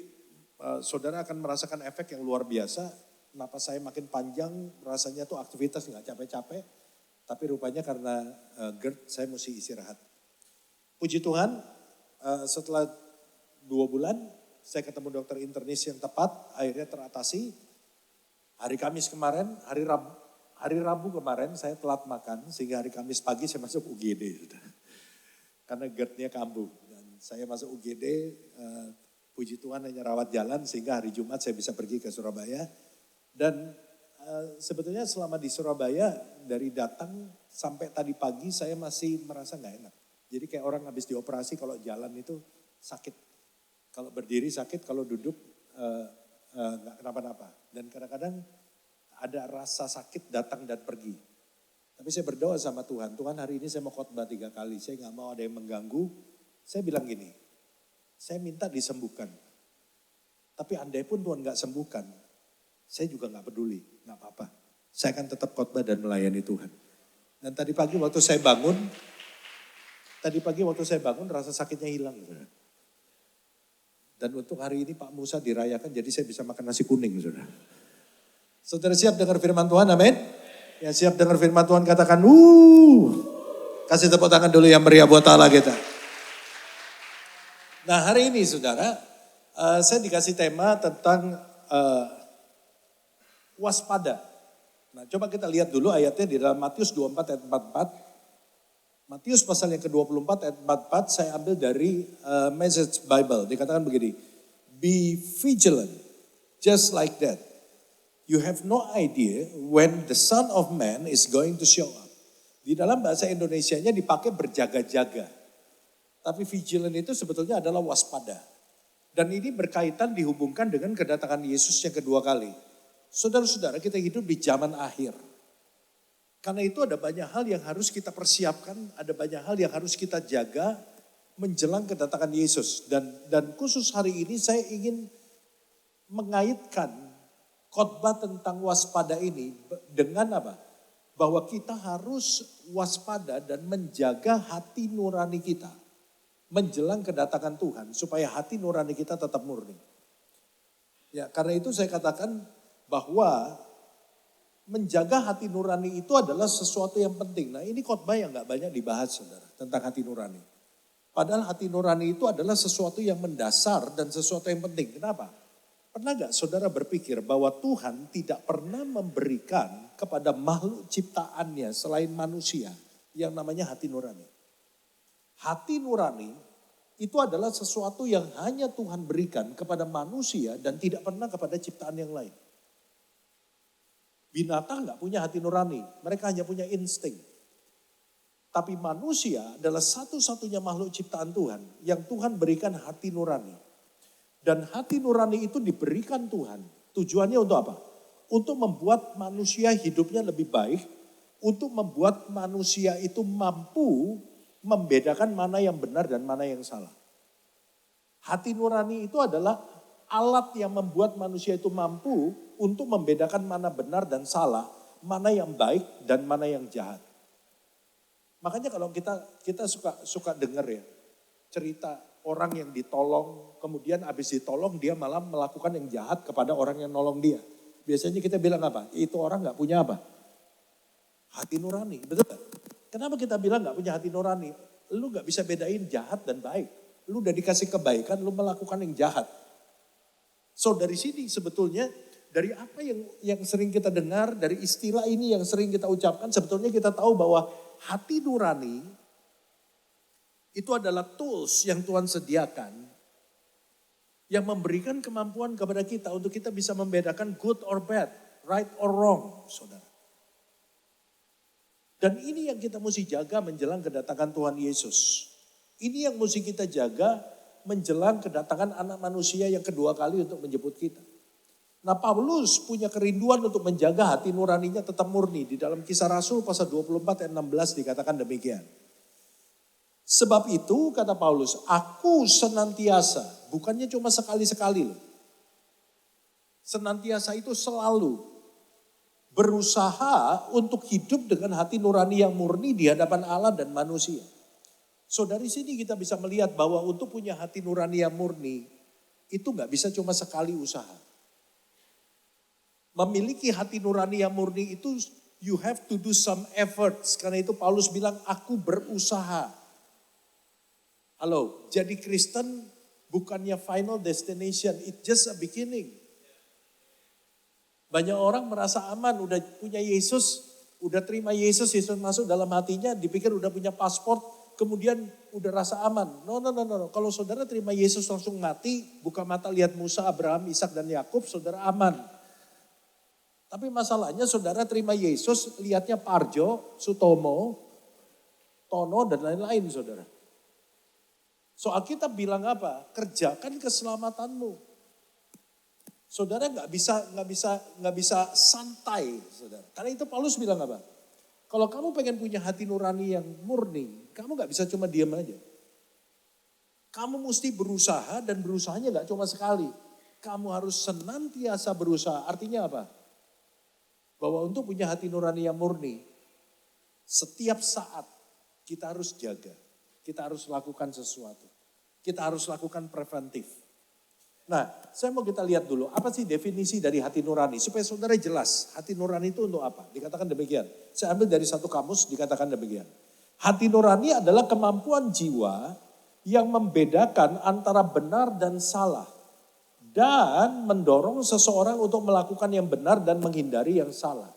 saudara akan merasakan efek yang luar biasa. Napas saya makin panjang, rasanya tuh aktivitas nggak capek-capek. Tapi rupanya karena GERD saya mesti istirahat. Puji Tuhan setelah 2 bulan saya ketemu dokter internis yang tepat. Akhirnya teratasi. Hari Kamis kemarin, hari Rabu kemarin saya telat makan. Sehingga hari Kamis pagi saya masuk UGD. Karena GERD-nya kambuh. Dan saya masuk UGD, puji Tuhan hanya rawat jalan. Sehingga hari Jumat saya bisa pergi ke Surabaya. Dan sebetulnya selama di Surabaya dari datang sampai tadi pagi saya masih merasa nggak enak. Jadi kayak orang habis dioperasi kalau jalan itu sakit. Kalau berdiri sakit, kalau duduk nggak kenapa-napa. Dan kadang-kadang ada rasa sakit datang dan pergi. Tapi saya berdoa sama Tuhan, Tuhan hari ini saya mau khotbah 3 kali. Saya nggak mau ada yang mengganggu. Saya bilang gini, saya minta disembuhkan. Tapi andai pun Tuhan nggak sembuhkan, saya juga nggak peduli, nggak apa-apa. Saya akan tetap khotbah dan melayani Tuhan. Dan tadi pagi waktu saya bangun rasa sakitnya hilang. Dan untuk hari ini Pak Musa dirayakan jadi saya bisa makan nasi kuning. Saudara siap dengar firman Tuhan, amin? Yang siap dengar firman Tuhan katakan, kasih tepuk tangan dulu yang meriah buat Allah kita. Nah hari ini saudara, saya dikasih tema tentang waspada. Nah coba kita lihat dulu ayatnya di dalam Matius 24 ayat 44. Matius pasal yang ke-24 ayat 44 saya ambil dari Message Bible. Dikatakan begini, be vigilant, just like that. You have no idea when the Son of Man is going to show up. Di dalam bahasa Indonesianya dipakai berjaga-jaga. Tapi vigilant itu sebetulnya adalah waspada. Dan ini berkaitan dihubungkan dengan kedatangan Yesus yang kedua kali. Saudara-saudara, kita hidup di zaman akhir. Karena itu ada banyak hal yang harus kita persiapkan, ada banyak hal yang harus kita jaga menjelang kedatangan Yesus. Dan khusus hari ini saya ingin mengaitkan khotbah tentang waspada ini dengan apa? Bahwa kita harus waspada dan menjaga hati nurani kita menjelang kedatangan Tuhan supaya hati nurani kita tetap murni. Ya, karena itu saya katakan bahwa menjaga hati nurani itu adalah sesuatu yang penting. Nah ini khotbah yang gak banyak dibahas saudara tentang hati nurani. Padahal hati nurani itu adalah sesuatu yang mendasar dan sesuatu yang penting. Kenapa? Pernah gak saudara berpikir bahwa Tuhan tidak pernah memberikan kepada makhluk ciptaannya selain manusia yang namanya hati nurani? Hati nurani itu adalah sesuatu yang hanya Tuhan berikan kepada manusia dan tidak pernah kepada ciptaan yang lain. Binatang gak punya hati nurani, mereka hanya punya insting. Tapi manusia adalah satu-satunya makhluk ciptaan Tuhan yang Tuhan berikan hati nurani. Dan hati nurani itu diberikan Tuhan. Tujuannya untuk apa? Untuk membuat manusia hidupnya lebih baik. Untuk membuat manusia itu mampu membedakan mana yang benar dan mana yang salah. Hati nurani itu adalah alat yang membuat manusia itu mampu untuk membedakan mana benar dan salah. Mana yang baik dan mana yang jahat. Makanya kalau kita suka dengar ya cerita orang yang ditolong, kemudian habis ditolong dia malah melakukan yang jahat kepada orang yang nolong dia. Biasanya kita bilang apa? Itu orang nggak punya apa? Hati nurani, betul gak? Kenapa kita bilang nggak punya hati nurani? Lu nggak bisa bedain jahat dan baik. Lu udah dikasih kebaikan, lu melakukan yang jahat. So dari sini sebetulnya dari apa yang sering kita dengar, dari istilah ini yang sering kita ucapkan, sebetulnya kita tahu bahwa hati nurani itu adalah tools yang Tuhan sediakan yang memberikan kemampuan kepada kita untuk kita bisa membedakan good or bad, right or wrong, saudara. Dan ini yang kita mesti jaga menjelang kedatangan Tuhan Yesus. Ini yang mesti kita jaga menjelang kedatangan anak manusia yang kedua kali untuk menjemput kita. Nah Paulus punya kerinduan untuk menjaga hati nuraninya tetap murni. Di dalam Kisah Rasul pasal 24 ayat 16 dikatakan demikian. Sebab itu kata Paulus, aku senantiasa, bukannya cuma sekali-sekali loh. Senantiasa itu selalu berusaha untuk hidup dengan hati nurani yang murni di hadapan Allah dan manusia. So dari sini kita bisa melihat bahwa untuk punya hati nurani yang murni, itu gak bisa cuma sekali usaha. Memiliki hati nurani yang murni itu you have to do some efforts. Karena itu Paulus bilang aku berusaha. Halo, jadi Kristen bukannya final destination, it's just a beginning. Banyak orang merasa aman, udah punya Yesus, udah terima Yesus, Yesus masuk dalam hatinya, dipikir udah punya paspor, kemudian udah rasa aman. No. Kalau saudara terima Yesus langsung mati, buka mata lihat Musa, Abraham, Ishak dan Yakub, saudara aman. Tapi masalahnya saudara terima Yesus, lihatnya Parjo, Sutomo, Tono dan lain-lain saudara. So Alkitab bilang apa? Kerjakan keselamatanmu. Saudara nggak bisa santai, saudara. Karena itu Paulus bilang apa? Kalau kamu pengen punya hati nurani yang murni, kamu nggak bisa cuma diam aja. Kamu mesti berusaha dan berusahanya nggak cuma sekali. Kamu harus senantiasa berusaha. Artinya apa? Bahwa untuk punya hati nurani yang murni, setiap saat kita harus jaga. Kita harus lakukan sesuatu. Kita harus lakukan preventif. Nah, saya mau kita lihat dulu, apa sih definisi dari hati nurani? Supaya saudara jelas, hati nurani itu untuk apa? Dikatakan demikian. Saya ambil dari satu kamus, dikatakan demikian. Hati nurani adalah kemampuan jiwa yang membedakan antara benar dan salah. Dan mendorong seseorang untuk melakukan yang benar dan menghindari yang salah.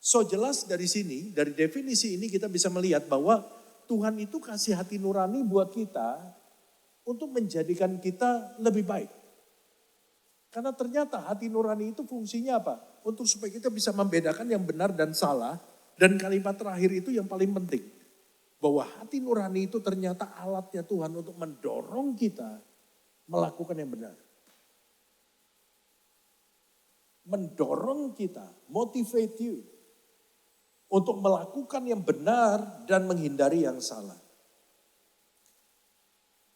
So jelas dari sini, dari definisi ini kita bisa melihat bahwa Tuhan itu kasih hati nurani buat kita untuk menjadikan kita lebih baik. Karena ternyata hati nurani itu fungsinya apa? Untuk supaya kita bisa membedakan yang benar dan salah. Dan kalimat terakhir itu yang paling penting. Bahwa hati nurani itu ternyata alatnya Tuhan untuk mendorong kita melakukan yang benar. Mendorong kita, motivate you. Untuk melakukan yang benar dan menghindari yang salah.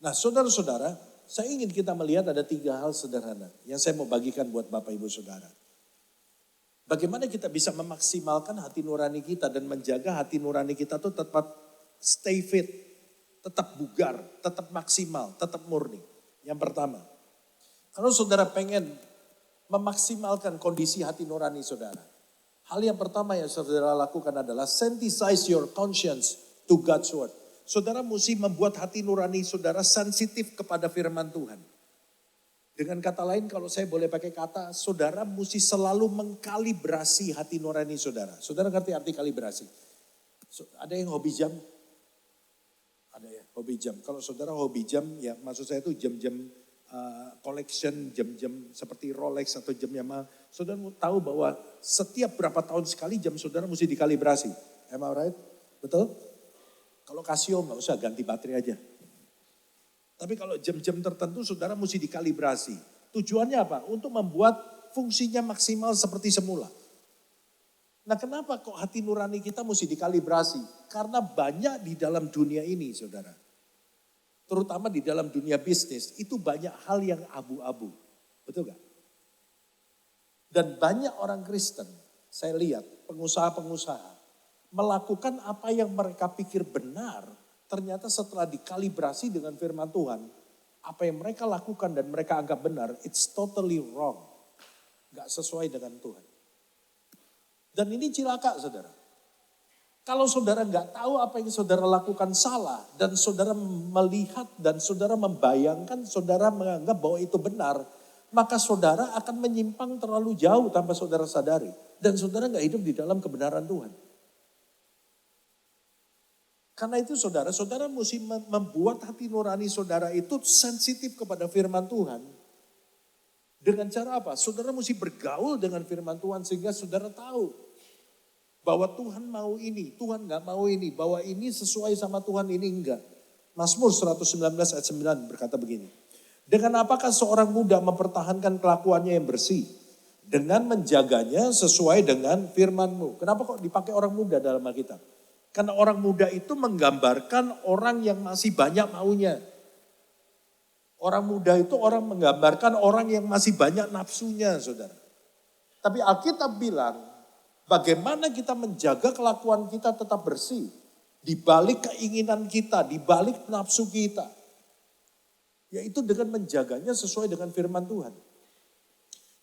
Nah saudara-saudara, saya ingin kita melihat ada 3 hal sederhana yang saya mau bagikan buat Bapak Ibu Saudara. Bagaimana kita bisa memaksimalkan hati nurani kita dan menjaga hati nurani kita tuh tetap stay fit, tetap bugar, tetap maksimal, tetap murni. Yang pertama, kalau saudara pengen memaksimalkan kondisi hati nurani saudara, hal yang pertama yang saudara lakukan adalah sensitize your conscience to God's word. Saudara mesti membuat hati nurani saudara sensitif kepada firman Tuhan. Dengan kata lain, kalau saya boleh pakai kata, saudara mesti selalu mengkalibrasi hati nurani saudara. Saudara ngerti arti kalibrasi? Ada yang hobi jam? Ada ya, hobi jam. Kalau saudara hobi jam, ya maksud saya itu jam-jam collection, jam-jam seperti Rolex atau jam Yamaha. Saudara tahu bahwa setiap berapa tahun sekali jam saudara mesti dikalibrasi. Am I right? Betul? Kalau Casio nggak usah, ganti baterai aja. Tapi kalau jam-jam tertentu saudara mesti dikalibrasi. Tujuannya apa? Untuk membuat fungsinya maksimal seperti semula. Nah kenapa kok hati nurani kita mesti dikalibrasi? Karena banyak di dalam dunia ini saudara. Terutama di dalam dunia bisnis itu banyak hal yang abu-abu. Betul gak? Dan banyak orang Kristen, saya lihat pengusaha-pengusaha melakukan apa yang mereka pikir benar. Ternyata setelah dikalibrasi dengan firman Tuhan, apa yang mereka lakukan dan mereka anggap benar, it's totally wrong. Gak sesuai dengan Tuhan. Dan ini cilaka saudara. Kalau saudara gak tahu apa yang saudara lakukan salah, dan saudara melihat dan saudara membayangkan, saudara menganggap bahwa itu benar, maka saudara akan menyimpang terlalu jauh tanpa saudara sadari. Dan saudara gak hidup di dalam kebenaran Tuhan. Karena itu saudara mesti membuat hati nurani saudara itu sensitif kepada firman Tuhan. Dengan cara apa? Saudara mesti bergaul dengan firman Tuhan sehingga saudara tahu bahwa Tuhan mau ini, Tuhan gak mau ini, bahwa ini sesuai sama Tuhan, ini enggak. Mazmur 119 ayat 9 berkata begini. Dengan apakah seorang muda mempertahankan kelakuannya yang bersih? Dengan menjaganya sesuai dengan firman-Mu. Kenapa kok dipakai orang muda dalam Alkitab? Karena orang muda itu menggambarkan orang yang masih banyak maunya. Orang muda itu orang menggambarkan orang yang masih banyak nafsunya, saudara. Tapi Alkitab bilang, bagaimana kita menjaga kelakuan kita tetap bersih. Di balik keinginan kita, di balik nafsu kita. Yaitu dengan menjaganya sesuai dengan firman Tuhan.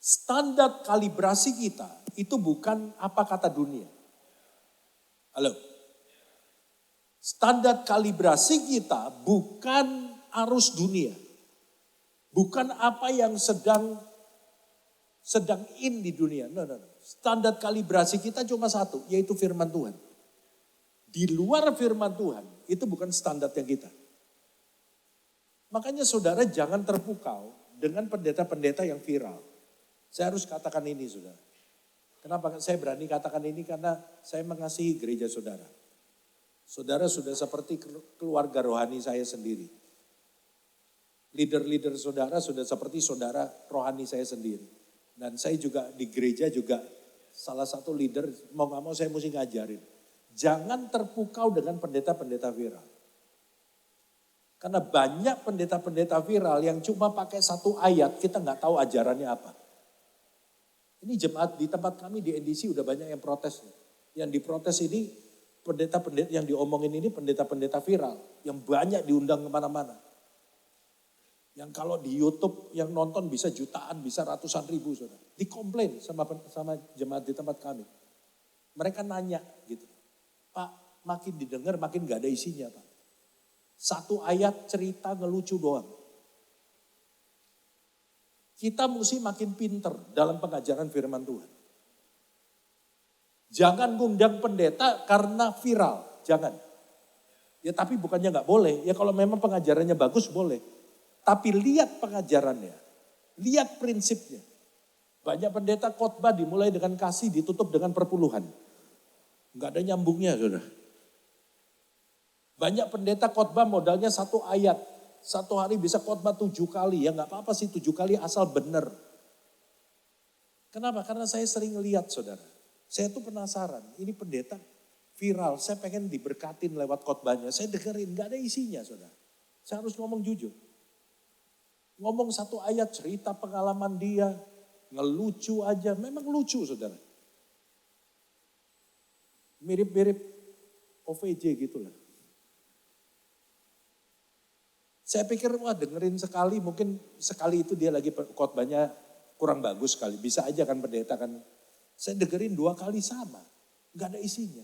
Standar kalibrasi kita itu bukan apa kata dunia. Halo. Standar kalibrasi kita bukan arus dunia. Bukan apa yang sedang in di dunia. No. Standar kalibrasi kita cuma satu, yaitu firman Tuhan. Di luar firman Tuhan, itu bukan standar yang kita. Makanya saudara jangan terpukau dengan pendeta-pendeta yang viral. Saya harus katakan ini saudara. Kenapa saya berani katakan ini? Karena saya mengasihi gereja saudara. Saudara sudah seperti keluarga rohani saya sendiri. Leader-leader saudara sudah seperti saudara rohani saya sendiri. Dan saya juga di gereja juga salah satu leader, mau gak mau saya mesti ngajarin. Jangan terpukau dengan pendeta-pendeta viral. Karena banyak pendeta-pendeta viral yang cuma pakai satu ayat, kita gak tahu ajarannya apa. Ini jemaat di tempat kami di NDC udah banyak yang protes. Yang diprotes ini pendeta-pendeta yang diomongin ini pendeta-pendeta viral. Yang banyak diundang kemana-mana. Yang kalau di YouTube yang nonton bisa jutaan, bisa ratusan ribu. Saudara. Dikomplain sama jemaat di tempat kami. Mereka nanya gitu. Pak, makin didengar makin gak ada isinya Pak. Satu ayat cerita ngelucu doang. Kita mesti makin pinter dalam pengajaran firman Tuhan. Jangan ngundang pendeta karena viral, jangan. Ya tapi bukannya gak boleh, ya kalau memang pengajarannya bagus boleh. Tapi lihat pengajarannya, lihat prinsipnya. Banyak pendeta khotbah dimulai dengan kasih, ditutup dengan perpuluhan. Gak ada nyambungnya saudara. Banyak pendeta khotbah modalnya satu ayat. Satu hari bisa khotbah 7 kali, ya gak apa-apa sih 7 kali asal benar. Kenapa? Karena saya sering lihat saudara. Saya tuh penasaran, ini pendeta viral, saya pengen diberkatin lewat khotbahnya. Saya dengerin, gak ada isinya saudara. Saya harus ngomong jujur. Ngomong satu ayat cerita pengalaman dia, ngelucu aja, memang lucu saudara. Mirip-mirip OVJ gitulah. Saya pikir wah dengerin sekali, mungkin sekali itu dia lagi khotbahnya kurang bagus sekali. Bisa aja kan pendeta kan. Saya dengerin 2 kali sama, gak ada isinya.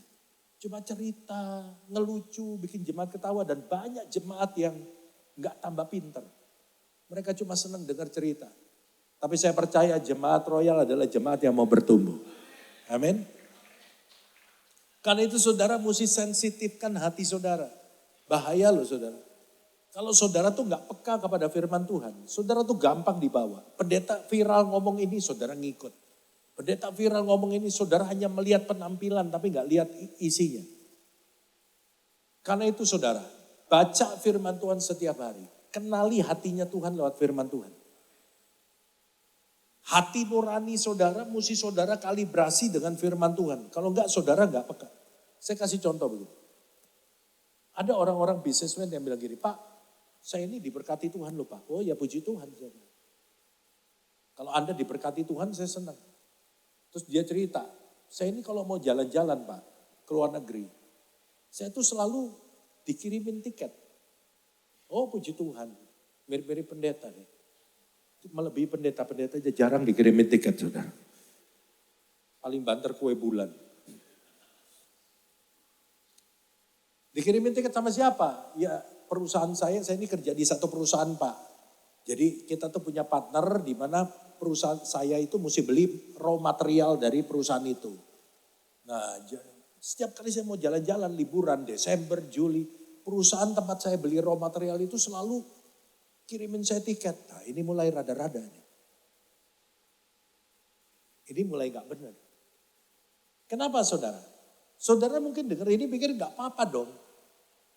Cuma cerita, ngelucu, bikin jemaat ketawa dan banyak jemaat yang gak tambah pinter. Mereka cuma senang dengar cerita. Tapi saya percaya jemaat royal adalah jemaat yang mau bertumbuh. Amin. Karena itu saudara mesti sensitifkan hati saudara. Bahaya loh saudara. Kalau saudara tuh gak peka kepada firman Tuhan, saudara tuh gampang dibawa. Pendeta viral ngomong ini, saudara ngikut. Pendeta viral ngomong ini, saudara hanya melihat penampilan tapi gak lihat isinya. Karena itu saudara, baca firman Tuhan setiap hari. Kenali hatinya Tuhan lewat firman Tuhan. Hati nurani saudara, mesti saudara kalibrasi dengan firman Tuhan. Kalau enggak, saudara enggak peka. Saya kasih contoh begini. Ada orang-orang bisnismen yang bilang gini, Pak, saya ini diberkati Tuhan loh Pak. Oh ya puji Tuhan. Kalau Anda diberkati Tuhan, saya senang. Terus dia cerita, saya ini kalau mau jalan-jalan Pak, ke luar negeri, saya tuh selalu dikirimin tiket. Oh puji Tuhan, mirip-mirip pendeta nih. Melebihi pendeta-pendeta aja jarang dikirimin tiket saudara. Paling banter kue bulan. Dikirimin tiket sama siapa? Ya perusahaan saya ini kerja di satu perusahaan Pak. Jadi kita tuh punya partner di mana perusahaan saya itu mesti beli raw material dari perusahaan itu. Nah setiap kali saya mau jalan-jalan liburan Desember, Juli, perusahaan tempat saya beli raw material itu selalu kirimin saya tiket. Nah ini mulai rada-rada nih. Ini mulai gak benar. Kenapa saudara? Saudara mungkin dengar ini pikir gak apa-apa dong.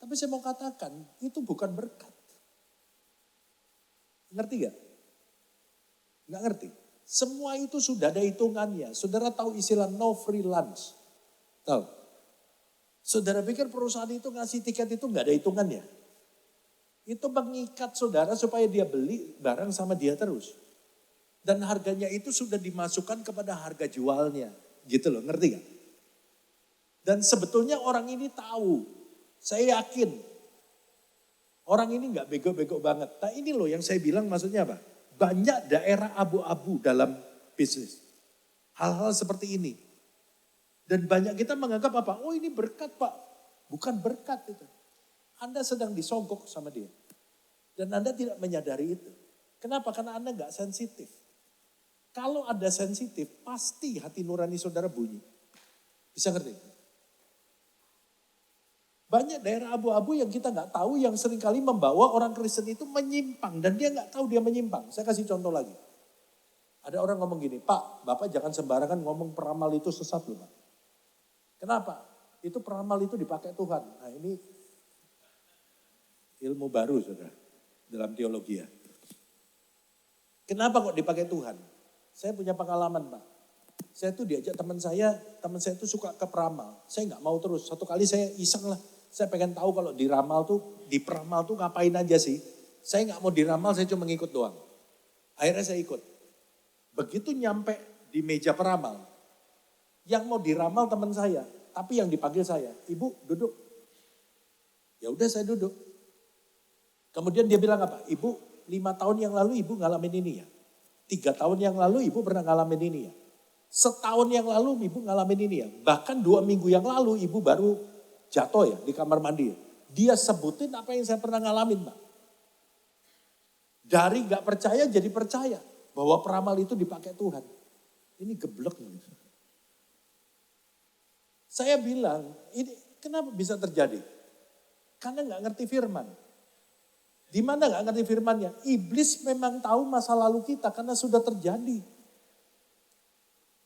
Tapi saya mau katakan itu bukan berkat. Ngerti gak? Gak ngerti. Semua itu sudah ada hitungannya. Saudara tahu istilah no free lunch. Tahu? Saudara pikir perusahaan itu ngasih tiket itu gak ada hitungannya. Itu mengikat saudara supaya dia beli barang sama dia terus. Dan harganya itu sudah dimasukkan kepada harga jualnya. Gitu loh, ngerti gak? Dan sebetulnya orang ini tahu. Saya yakin. Orang ini gak bego-bego banget. Nah ini loh yang saya bilang maksudnya apa? Banyak daerah abu-abu dalam bisnis. Hal-hal seperti ini. Dan banyak kita menganggap apa? Oh ini berkat Pak. Bukan berkat itu. Anda sedang disogok sama dia. Dan Anda tidak menyadari itu. Kenapa? Karena Anda gak sensitif. Kalau Anda sensitif, pasti hati nurani saudara bunyi. Bisa ngerti? Banyak daerah abu-abu yang kita gak tahu yang seringkali membawa orang Kristen itu menyimpang. Dan dia gak tahu dia menyimpang. Saya kasih contoh lagi. Ada orang ngomong gini, Pak, Bapak jangan sembarangan ngomong peramal itu sesat loh Pak. Kenapa? Itu peramal itu dipakai Tuhan. Nah ini ilmu baru saudara, dalam teologi ya. Kenapa kok dipakai Tuhan? Saya punya pengalaman Pak. Saya tuh diajak teman saya tuh suka ke peramal. Saya gak mau terus, satu kali saya iseng lah. Saya pengen tahu kalau di peramal tuh ngapain aja sih. Saya gak mau diramal, saya cuma ngikut doang. Akhirnya saya ikut. Begitu nyampe di meja peramal, yang mau diramal teman saya, tapi yang dipanggil saya, Ibu duduk. Ya udah saya duduk. Kemudian dia bilang apa? Ibu 5 tahun yang lalu ibu ngalamin ini ya. 3 tahun yang lalu ibu pernah ngalamin ini ya. Setahun yang lalu ibu ngalamin ini ya. Bahkan 2 minggu yang lalu ibu baru jatuh ya di kamar mandi ya. Dia sebutin apa yang saya pernah ngalamin Pak. Dari gak percaya jadi percaya. Bahwa peramal itu dipakai Tuhan. Ini geblek nih. Saya bilang, ini kenapa bisa terjadi? Karena gak ngerti firman. Di mana gak ngerti firmannya? Iblis memang tahu masa lalu kita karena sudah terjadi.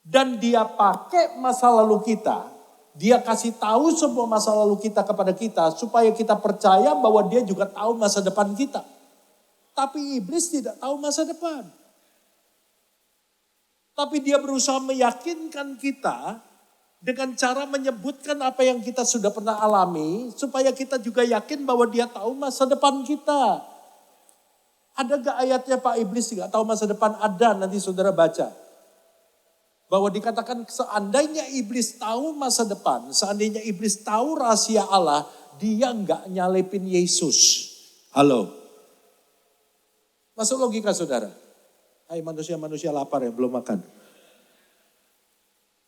Dan dia pakai masa lalu kita. Dia kasih tahu semua masa lalu kita kepada kita. Supaya kita percaya bahwa dia juga tahu masa depan kita. Tapi iblis tidak tahu masa depan. Tapi dia berusaha meyakinkan kita dengan cara menyebutkan apa yang kita sudah pernah alami. Supaya kita juga yakin bahwa dia tahu masa depan kita. Ada gak ayatnya Pak Iblis gak tahu masa depan? Ada, nanti saudara baca. Bahwa dikatakan seandainya iblis tahu masa depan, seandainya iblis tahu rahasia Allah, dia gak nyalipin Yesus. Halo. Masuk logika saudara. Hai manusia-manusia lapar yang belum makan.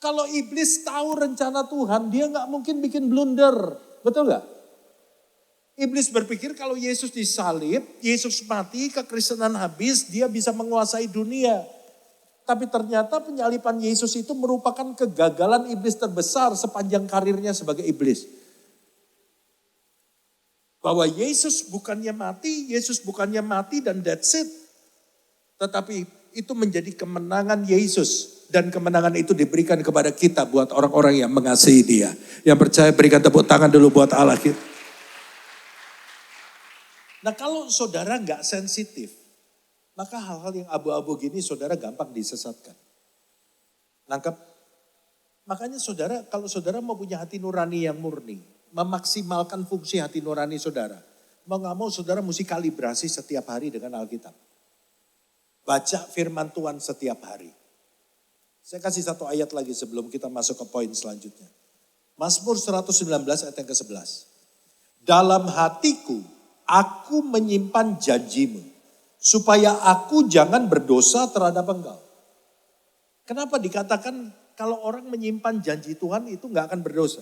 Kalau iblis tahu rencana Tuhan, dia gak mungkin bikin blunder. Betul gak? Iblis berpikir kalau Yesus disalib, Yesus mati, kekristenan habis, dia bisa menguasai dunia. Tapi ternyata penyaliban Yesus itu merupakan kegagalan iblis terbesar sepanjang karirnya sebagai iblis. Bahwa Yesus bukannya mati dan that's it. Tetapi itu menjadi kemenangan Yesus. Dan kemenangan itu diberikan kepada kita buat orang-orang yang mengasihi dia. Yang percaya berikan tepuk tangan dulu buat Allah kita. Nah kalau saudara nggak sensitif, maka hal-hal yang abu-abu gini saudara gampang disesatkan. Nangkep? Makanya saudara, kalau saudara mau punya hati nurani yang murni, memaksimalkan fungsi hati nurani saudara, mau nggak mau saudara mesti kalibrasi setiap hari dengan Alkitab. Baca firman Tuhan setiap hari. Saya kasih satu ayat lagi sebelum kita masuk ke poin selanjutnya. Mazmur 119 ayat yang ke-11. Dalam hatiku, aku menyimpan janjimu, supaya aku jangan berdosa terhadap engkau. Kenapa dikatakan kalau orang menyimpan janji Tuhan itu nggak akan berdosa?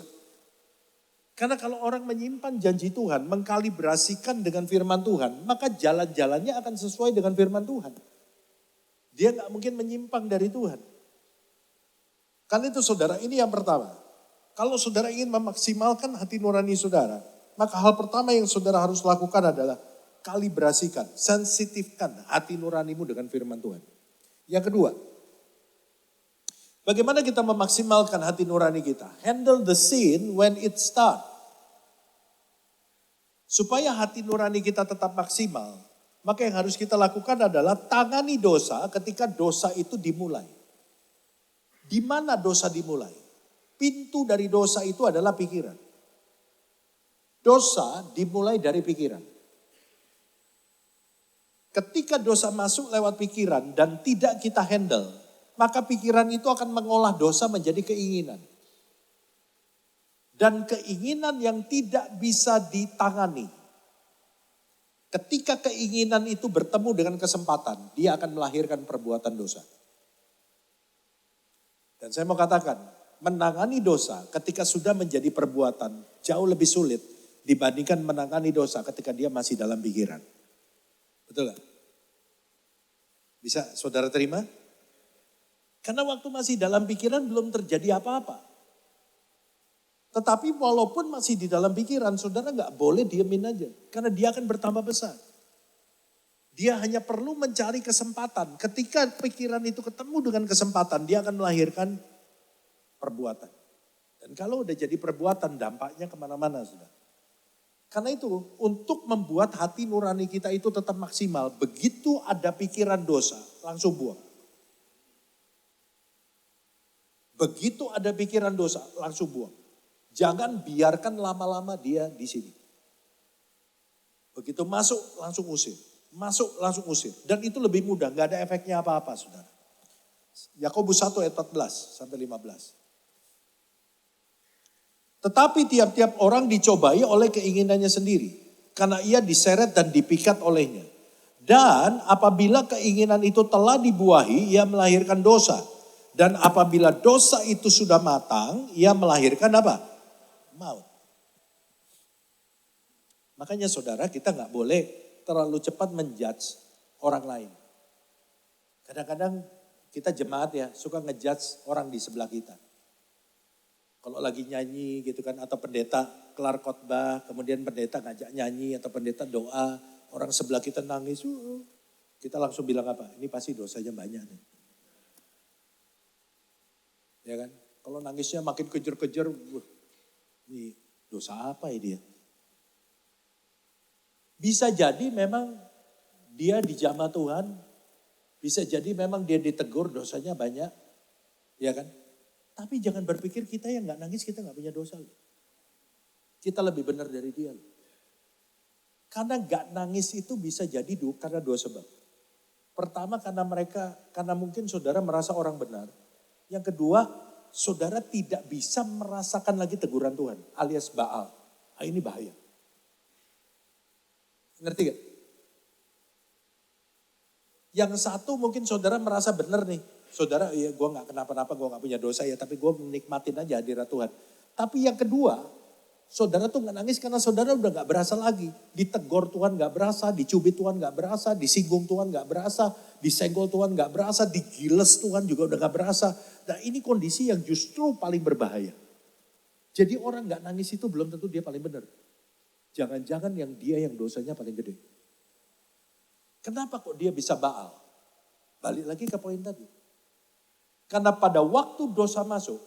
Karena kalau orang menyimpan janji Tuhan, mengkalibrasikan dengan firman Tuhan, maka jalan-jalannya akan sesuai dengan firman Tuhan. Dia nggak mungkin menyimpang dari Tuhan. Karena itu saudara, ini yang pertama. Kalau saudara ingin memaksimalkan hati nurani saudara, maka hal pertama yang saudara harus lakukan adalah kalibrasikan, sensitifkan hati nuranimu dengan firman Tuhan. Yang kedua, bagaimana kita memaksimalkan hati nurani kita? Handle the sin when it start. Supaya hati nurani kita tetap maksimal, maka yang harus kita lakukan adalah tangani dosa ketika dosa itu dimulai. Di mana dosa dimulai? Pintu dari dosa itu adalah pikiran. Dosa dimulai dari pikiran. Ketika dosa masuk lewat pikiran dan tidak kita handle, maka pikiran itu akan mengolah dosa menjadi keinginan. Dan keinginan yang tidak bisa ditangani. Ketika keinginan itu bertemu dengan kesempatan, dia akan melahirkan perbuatan dosa. Dan saya mau katakan, menangani dosa ketika sudah menjadi perbuatan jauh lebih sulit dibandingkan menangani dosa ketika dia masih dalam pikiran. Betul gak? Bisa saudara terima? Karena waktu masih dalam pikiran belum terjadi apa-apa. Tetapi walaupun masih di dalam pikiran, saudara gak boleh diemin aja. Karena dia akan bertambah besar. Dia hanya perlu mencari kesempatan. Ketika pikiran itu ketemu dengan kesempatan, dia akan melahirkan perbuatan. Dan kalau udah jadi perbuatan, dampaknya kemana-mana sudah. Karena itu untuk membuat hati nurani kita itu tetap maksimal. Begitu ada pikiran dosa, langsung buang. Begitu ada pikiran dosa, langsung buang. Jangan biarkan lama-lama dia di sini. Begitu masuk, langsung usir. Masuk, langsung usir. Dan itu lebih mudah, gak ada efeknya apa-apa saudara. Yakobus 1 ayat 14 sampai 15. Tetapi tiap-tiap orang dicobai oleh keinginannya sendiri. Karena ia diseret dan dipikat olehnya. Dan apabila keinginan itu telah dibuahi, ia melahirkan dosa. Dan apabila dosa itu sudah matang, ia melahirkan apa? Maut. Makanya saudara, kita gak boleh terlalu cepat menjudge orang lain. Kadang-kadang kita jemaat ya, suka ngejudge orang di sebelah kita. Kalau lagi nyanyi gitu kan, atau pendeta kelar khotbah, kemudian pendeta ngajak nyanyi, atau pendeta doa, orang sebelah kita nangis, kita langsung bilang apa? Ini pasti dosanya banyak nih. Ya kan? Kalau nangisnya makin kejar-kejar, ini dosa apa ya dia? Bisa jadi memang dia dijamah Tuhan, bisa jadi memang dia ditegur dosanya banyak, ya kan? Tapi jangan berpikir kita yang gak nangis, kita gak punya dosa. Kita lebih benar dari dia. Karena gak nangis itu bisa jadi karena dua sebab. Pertama karena mungkin saudara merasa orang benar. Yang kedua, saudara tidak bisa merasakan lagi teguran Tuhan alias Baal. Ini bahaya. Ngerti gak? Yang satu mungkin saudara merasa benar nih. Saudara, ya gue gak kenapa-napa, gue gak punya dosa ya, tapi gue menikmatin aja hadirat Tuhan. Tapi yang kedua, Saudara tuh nggak nangis karena saudara udah nggak berasa lagi. Ditegur Tuhan nggak berasa, dicubit Tuhan nggak berasa, disinggung Tuhan nggak berasa, disenggol Tuhan nggak berasa, digiles Tuhan juga udah nggak berasa. Nah ini kondisi yang justru paling berbahaya. Jadi orang nggak nangis itu belum tentu dia paling benar. Jangan-jangan yang dia yang dosanya paling gede. Kenapa kok dia bisa baal? Balik lagi ke poin tadi. Karena pada waktu dosa masuk,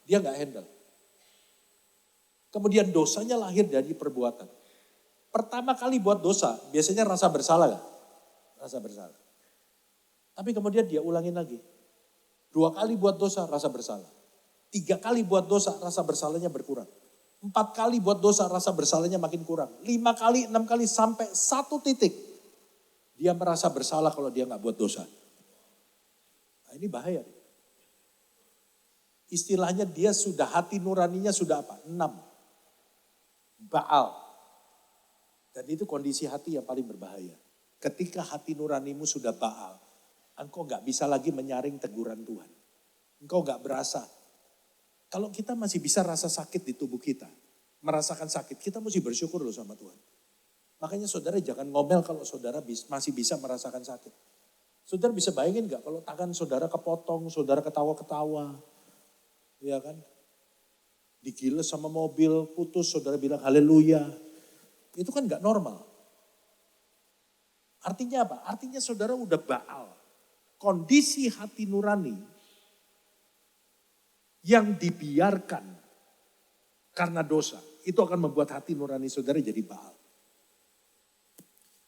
dia nggak handle. Kemudian dosanya lahir dari perbuatan. Pertama kali buat dosa, biasanya rasa bersalah gak? Rasa bersalah. Tapi kemudian dia ulangin lagi. 2 kali buat dosa, rasa bersalah. 3 kali buat dosa, rasa bersalahnya berkurang. 4 kali buat dosa, rasa bersalahnya makin kurang. 5 kali, 6 kali, sampai 1 titik. Dia merasa bersalah kalau dia gak buat dosa. Nah ini bahaya. Istilahnya dia sudah, hati nuraninya sudah apa? 6. Baal. Dan itu kondisi hati yang paling berbahaya. Ketika hati nuranimu sudah baal, engkau gak bisa lagi menyaring teguran Tuhan. Engkau gak berasa. Kalau kita masih bisa rasa sakit di tubuh kita, merasakan sakit, kita mesti bersyukur loh sama Tuhan. Makanya saudara jangan ngomel kalau saudara masih bisa merasakan sakit. Saudara bisa bayangin gak kalau tangan saudara kepotong, saudara ketawa-ketawa. Ya kan? Digiles sama mobil, putus, saudara bilang haleluya. Itu kan gak normal. Artinya apa? Artinya saudara udah baal. Kondisi hati nurani yang dibiarkan karena dosa, itu akan membuat hati nurani saudara jadi baal.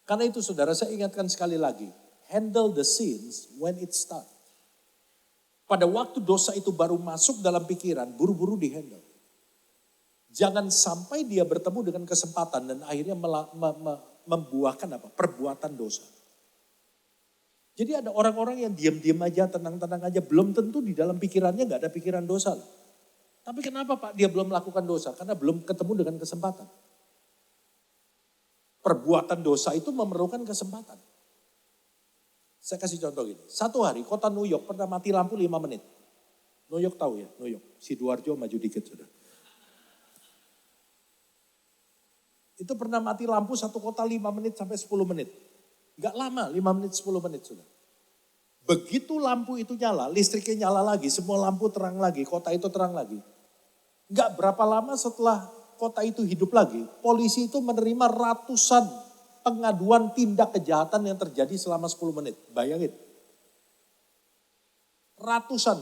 Karena itu saudara, saya ingatkan sekali lagi, handle the sins when it starts. Pada waktu dosa itu baru masuk dalam pikiran, buru-buru dihandle. Jangan sampai dia bertemu dengan kesempatan dan akhirnya membuahkan apa? Perbuatan dosa. Jadi ada orang-orang yang diam-diam aja, tenang-tenang aja, belum tentu di dalam pikirannya gak ada pikiran dosa. Tapi kenapa Pak dia belum melakukan dosa? Karena belum ketemu dengan kesempatan. Perbuatan dosa itu memerlukan kesempatan. Saya kasih contoh gini, satu hari kota New York pernah mati lampu 5 menit. New York tahu ya, New York. Sidoarjo maju dikit sudah. Itu pernah mati lampu satu kota 5 menit sampai 10 menit. Gak lama, 5 menit, 10 menit sudah. Begitu lampu itu nyala, listriknya nyala lagi, semua lampu terang lagi, kota itu terang lagi. Gak berapa lama setelah kota itu hidup lagi, polisi itu menerima ratusan pengaduan tindak kejahatan yang terjadi selama 10 menit. Bayangin. Ratusan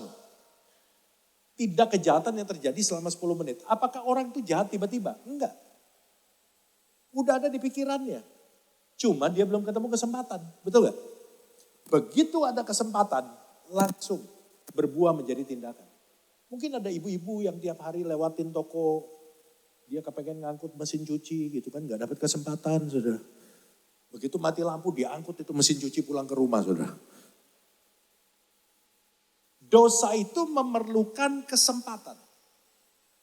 tindak kejahatan yang terjadi selama 10 menit. Apakah orang itu jahat tiba-tiba? Enggak. Udah ada di pikirannya. Cuma dia belum ketemu kesempatan. Betul gak? Begitu ada kesempatan, langsung berbuah menjadi tindakan. Mungkin ada ibu-ibu yang tiap hari lewatin toko, dia kepengen ngangkut mesin cuci gitu kan, gak dapat kesempatan saudara. Begitu mati lampu dia angkut itu mesin cuci pulang ke rumah saudara. Dosa itu memerlukan kesempatan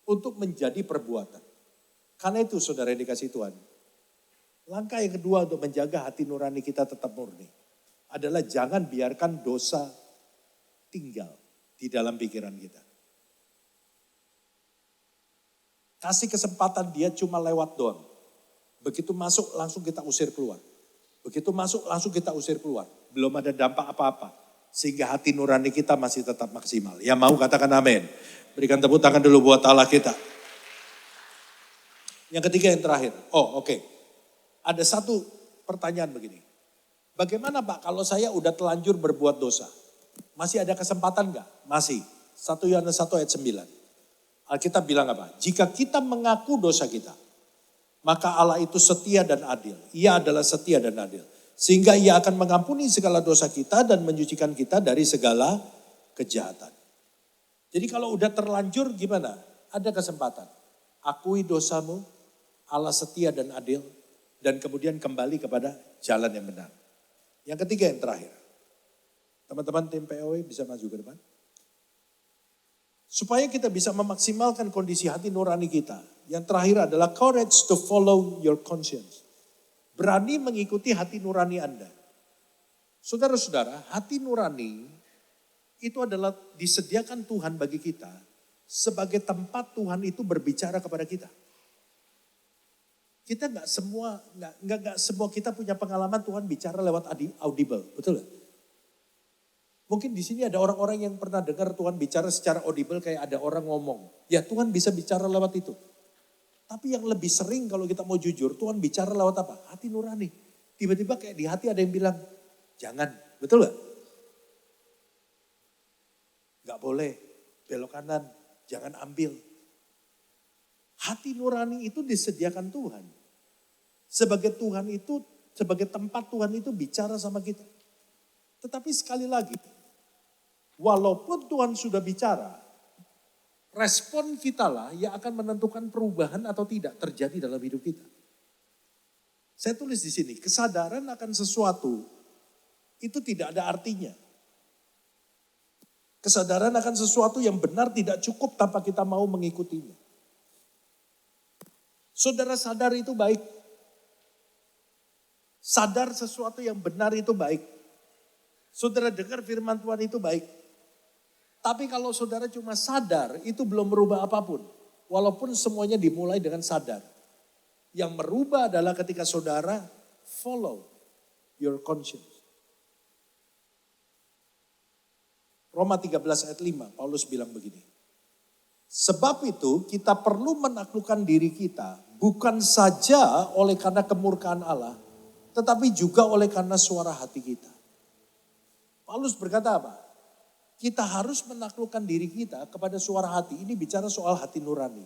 untuk menjadi perbuatan. Karena itu saudara yang dikasih Tuhan, langkah yang kedua untuk menjaga hati nurani kita tetap murni adalah jangan biarkan dosa tinggal di dalam pikiran kita. Kasih kesempatan dia cuma lewat doang. Begitu masuk langsung kita usir keluar. Begitu masuk langsung kita usir keluar. Belum ada dampak apa-apa. Sehingga hati nurani kita masih tetap maksimal. Yang mau katakan amin. Berikan tepuk tangan dulu buat Allah kita. Yang ketiga yang terakhir. Oh oke. Ada satu pertanyaan begini. Bagaimana Pak kalau saya udah telanjur berbuat dosa? Masih ada kesempatan enggak? Masih. 1 Yohanes 1 ayat 9. Alkitab bilang apa? Jika kita mengaku dosa kita, maka Allah itu setia dan adil. Ia adalah setia dan adil. Sehingga ia akan mengampuni segala dosa kita dan menyucikan kita dari segala kejahatan. Jadi kalau udah terlanjur gimana? Ada kesempatan. Akui dosamu, Allah setia dan adil. Dan kemudian kembali kepada jalan yang benar. Yang ketiga yang terakhir. Teman-teman tim POW bisa maju ke depan. Supaya kita bisa memaksimalkan kondisi hati nurani kita. Yang terakhir adalah courage to follow your conscience. Berani mengikuti hati nurani Anda. Saudara-saudara, hati nurani itu adalah disediakan Tuhan bagi kita sebagai tempat Tuhan itu berbicara kepada kita. Kita nggak semua kita punya pengalaman Tuhan bicara lewat audible, betul nggak? Mungkin di sini ada orang-orang yang pernah dengar Tuhan bicara secara audible kayak ada orang ngomong. Ya Tuhan bisa bicara lewat itu. Tapi yang lebih sering kalau kita mau jujur, Tuhan bicara lewat apa? Hati nurani. Tiba-tiba kayak di hati ada yang bilang, jangan, betul nggak? Nggak boleh, belok kanan, jangan ambil. Hati nurani itu disediakan Tuhan. Sebagai Tuhan itu, sebagai tempat Tuhan itu bicara sama kita. Tetapi sekali lagi, walaupun Tuhan sudah bicara, respon kita lah yang akan menentukan perubahan atau tidak terjadi dalam hidup kita. Saya tulis di sini, kesadaran akan sesuatu itu tidak ada artinya. Kesadaran akan sesuatu yang benar tidak cukup tanpa kita mau mengikutinya. Saudara sadar itu baik. Sadar sesuatu yang benar itu baik. Saudara dengar firman Tuhan itu baik. Tapi kalau saudara cuma sadar, itu belum merubah apapun. Walaupun semuanya dimulai dengan sadar. Yang merubah adalah ketika saudara follow your conscience. Roma 13 ayat 5, Paulus bilang begini. Sebab itu kita perlu menaklukkan diri kita bukan saja oleh karena kemurkaan Allah, tetapi juga oleh karena suara hati kita. Paulus berkata apa? Kita harus menaklukkan diri kita kepada suara hati. Ini bicara soal hati nurani.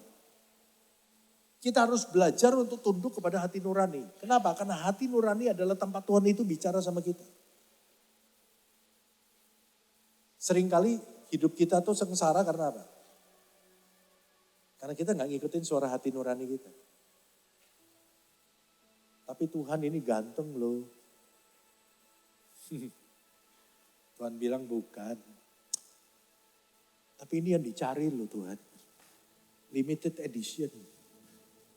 Kita harus belajar untuk tunduk kepada hati nurani. Kenapa? Karena hati nurani adalah tempat Tuhan itu bicara sama kita. Seringkali hidup kita tuh sengsara karena apa? Karena kita nggak ngikutin suara hati nurani kita. Tapi Tuhan ini ganteng loh. Tuhan bilang bukan. Tapi ini yang dicari loh Tuhan. Limited edition.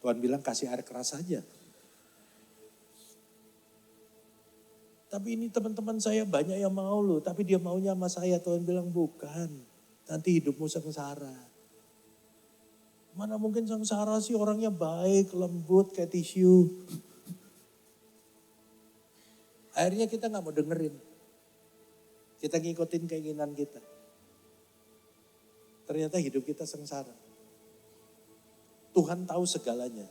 Tuhan bilang kasih air keras saja. Tapi ini teman-teman saya banyak yang mau loh. Tapi dia maunya sama saya. Tuhan bilang bukan. Nanti hidupmu sengsara. Mana mungkin sengsara sih, orangnya baik, lembut kayak tisu. Akhirnya kita gak mau dengerin. Kita ngikutin keinginan kita. Ternyata hidup kita sengsara. Tuhan tahu segalanya.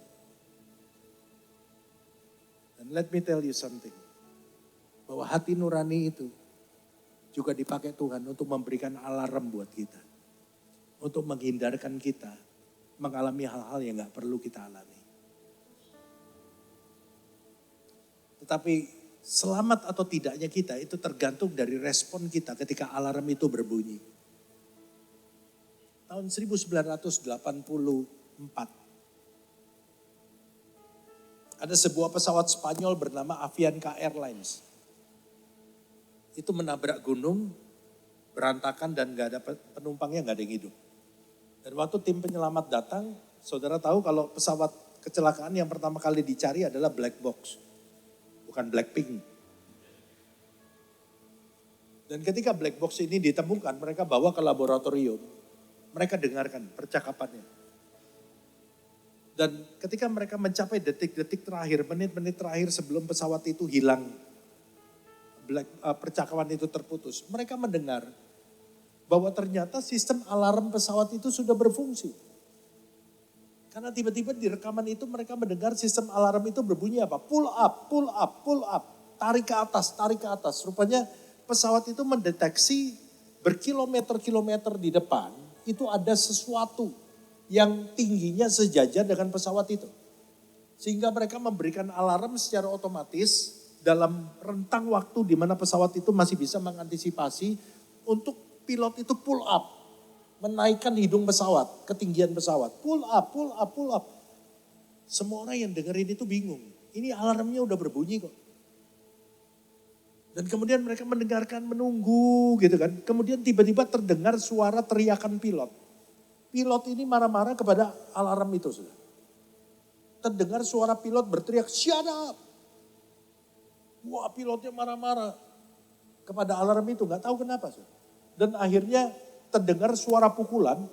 And let me tell you something. Bahwa hati nurani itu juga dipakai Tuhan untuk memberikan alarm buat kita. Untuk menghindarkan kita mengalami hal-hal yang gak perlu kita alami. Tetapi selamat atau tidaknya kita itu tergantung dari respon kita ketika alarm itu berbunyi. Tahun 1984, ada sebuah pesawat Spanyol bernama Avianca Airlines. Itu menabrak gunung, berantakan dan gak ada penumpangnya, gak ada yang hidup. Dan waktu tim penyelamat datang, saudara tahu kalau pesawat kecelakaan yang pertama kali dicari adalah black box. Bukan Blackpink. Dan ketika black box ini ditemukan, mereka bawa ke laboratorium. Mereka dengarkan percakapannya. Dan ketika mereka mencapai detik-detik terakhir, menit-menit terakhir sebelum pesawat itu hilang, percakapan itu terputus. Mereka mendengar bahwa ternyata sistem alarm pesawat itu sudah berfungsi. Karena tiba-tiba di rekaman itu mereka mendengar sistem alarm itu berbunyi apa? Pull up, pull up, pull up. Tarik ke atas, tarik ke atas. Rupanya pesawat itu mendeteksi berkilometer-kilometer di depan. Itu ada sesuatu yang tingginya sejajar dengan pesawat itu. Sehingga mereka memberikan alarm secara otomatis dalam rentang waktu di mana pesawat itu masih bisa mengantisipasi untuk pilot itu pull up. Menaikkan hidung pesawat, ketinggian pesawat. Pull up, pull up, pull up. Semua orang yang dengerin itu bingung. Ini alarmnya udah berbunyi kok. Dan kemudian mereka mendengarkan, menunggu gitu kan. Kemudian tiba-tiba terdengar suara teriakan pilot. Pilot ini marah-marah kepada alarm itu sudah. Terdengar suara pilot berteriak, shut up. Wah, pilotnya marah-marah kepada alarm itu, nggak tahu kenapa. Dan akhirnya terdengar suara pukulan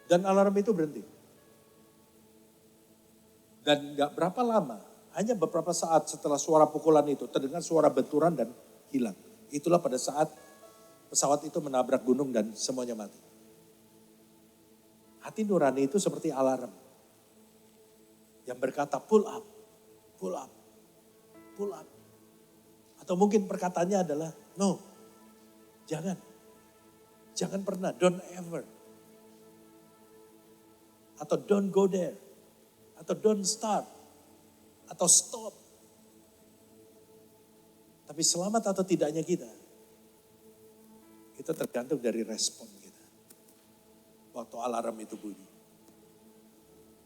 dan alarm itu berhenti. Dan gak berapa lama, hanya beberapa saat setelah suara pukulan itu, terdengar suara benturan dan hilang. Itulah pada saat pesawat itu menabrak gunung dan semuanya mati. Hati nurani itu seperti alarm. Yang berkata pull up, pull up, pull up. Atau mungkin perkataannya adalah no, jangan. Jangan pernah, don't ever. Atau don't go there. Atau don't start. Atau stop. Tapi selamat atau tidaknya kita, itu tergantung dari respon kita. Waktu alarm itu bunyi.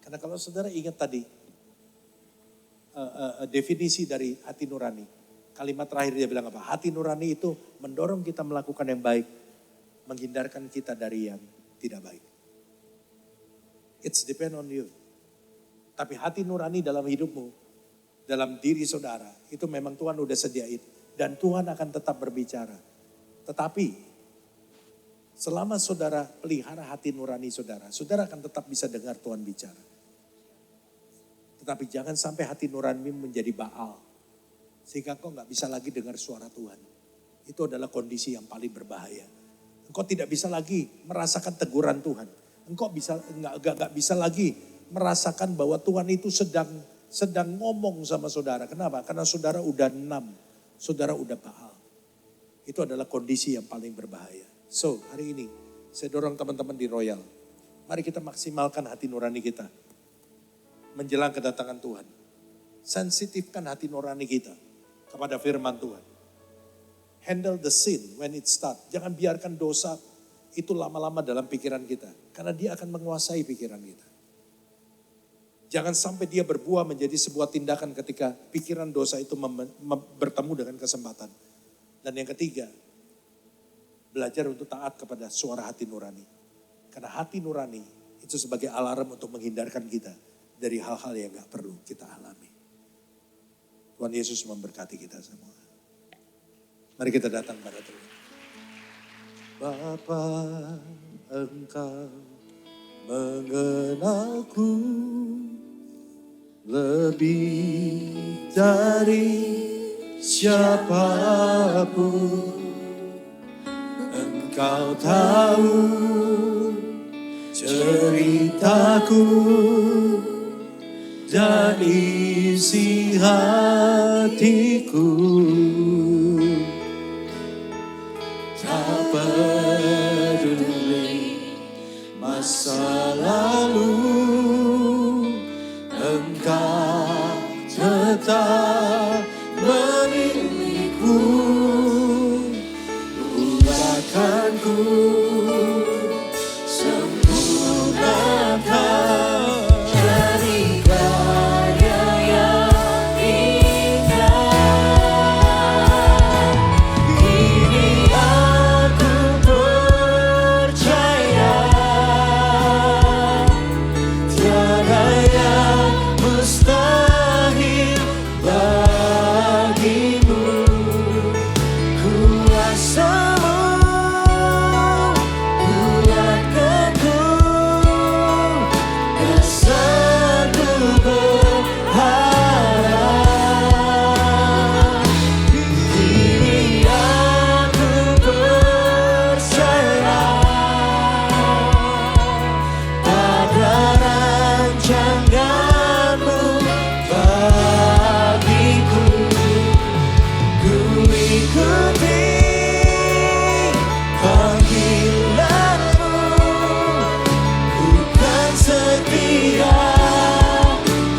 Karena kalau saudara ingat tadi, definisi dari hati nurani. Kalimat terakhir dia bilang apa? Hati nurani itu mendorong kita melakukan yang baik, menghindarkan kita dari yang tidak baik. It's depend on you. Tapi hati nurani dalam hidupmu, dalam diri saudara, itu memang Tuhan udah sediain. Dan Tuhan akan tetap berbicara. Tetapi, selama saudara pelihara hati nurani saudara, saudara akan tetap bisa dengar Tuhan bicara. Tetapi jangan sampai hati nurani menjadi Baal. Sehingga kau gak bisa lagi dengar suara Tuhan. Itu adalah kondisi yang paling berbahaya. Engkau tidak bisa lagi merasakan teguran Tuhan. Engkau gak bisa lagi merasakan bahwa Tuhan itu sedang ngomong sama saudara. Kenapa? Karena saudara udah saudara udah Baal. Itu adalah kondisi yang paling berbahaya. So, hari ini saya dorong teman-teman di Royal. Mari kita maksimalkan hati nurani kita. Menjelang kedatangan Tuhan. Sensitifkan hati nurani kita kepada firman Tuhan. Handle the sin when it start. Jangan biarkan dosa itu lama-lama dalam pikiran kita. Karena dia akan menguasai pikiran kita. Jangan sampai dia berbuah menjadi sebuah tindakan ketika pikiran dosa itu bertemu dengan kesempatan. Dan yang ketiga, belajar untuk taat kepada suara hati nurani. Karena hati nurani itu sebagai alarm untuk menghindarkan kita dari hal-hal yang gak perlu kita alami. Tuhan Yesus memberkati kita semua. Mari kita datang pada Tuhan. Bapa, Engkau mengenalku lebih dari siapapun. Engkau tahu ceritaku dan isi hatiku. Tak peduli masa lalu, Engkau tetap memilihku. Ulakanku sempurnakan jadi karya yang indah. Kini aku percaya tiada yang mustahil bagimu. Kuasamu kuatkanku, dasarku berharap. Kini aku percaya pada rancanganmu bagiku. Ku ikuti panggilanmu, bukan setia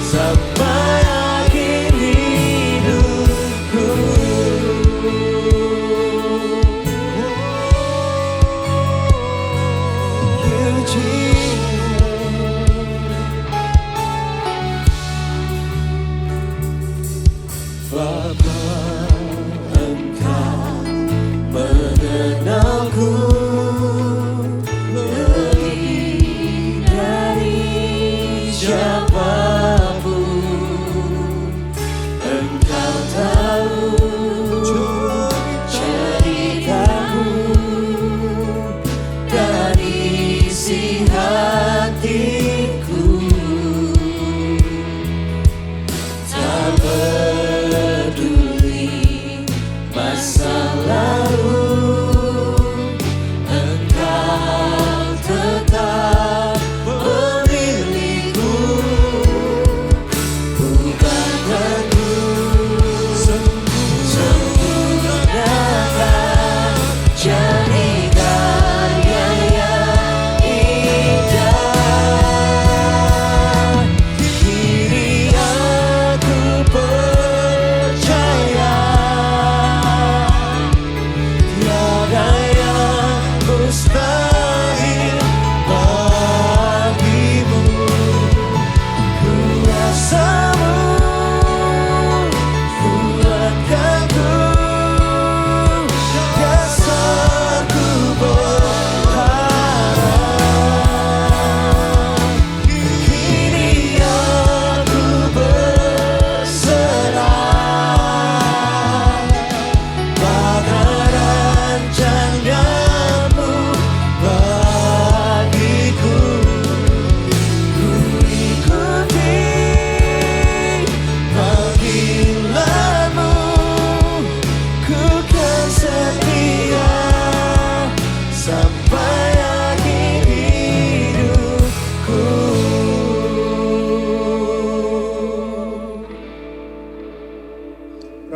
sampai akhir hidupku. You Jesus. Bapa, Engkau mengenalku lebih dari siapapun. Engkau tahu ceritaku dan isi hatiku.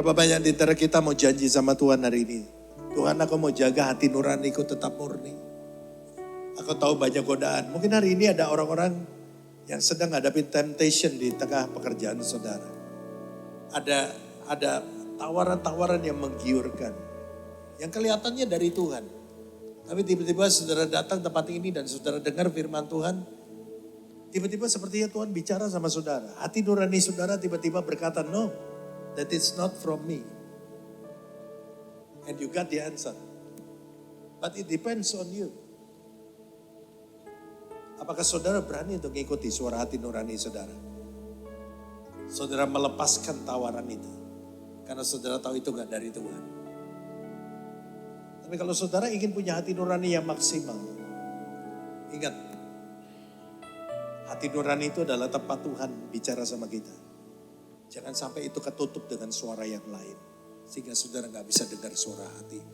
Berapa banyak di antara kita mau janji sama Tuhan hari ini. Tuhan, aku mau jaga hati nuraniku tetap murni. Aku tahu banyak godaan. Mungkin hari ini ada orang-orang yang sedang hadapin temptation di tengah pekerjaan saudara. Ada tawaran-tawaran yang menggiurkan. Yang kelihatannya dari Tuhan. Tapi tiba-tiba saudara datang tempat ini dan saudara dengar firman Tuhan. Tiba-tiba sepertinya Tuhan bicara sama saudara. Hati nurani saudara tiba-tiba berkata, no, that is not from me. And you got the answer. But it depends on you. Apakah saudara berani untuk mengikuti suara hati nurani saudara? Saudara melepaskan tawaran itu. Karena saudara tahu itu gak dari Tuhan. Tapi kalau saudara ingin punya hati nurani yang maksimal. Ingat, hati nurani itu adalah tempat Tuhan bicara sama kita. Jangan sampai itu ketutup dengan suara yang lain. Sehingga saudara gak bisa dengar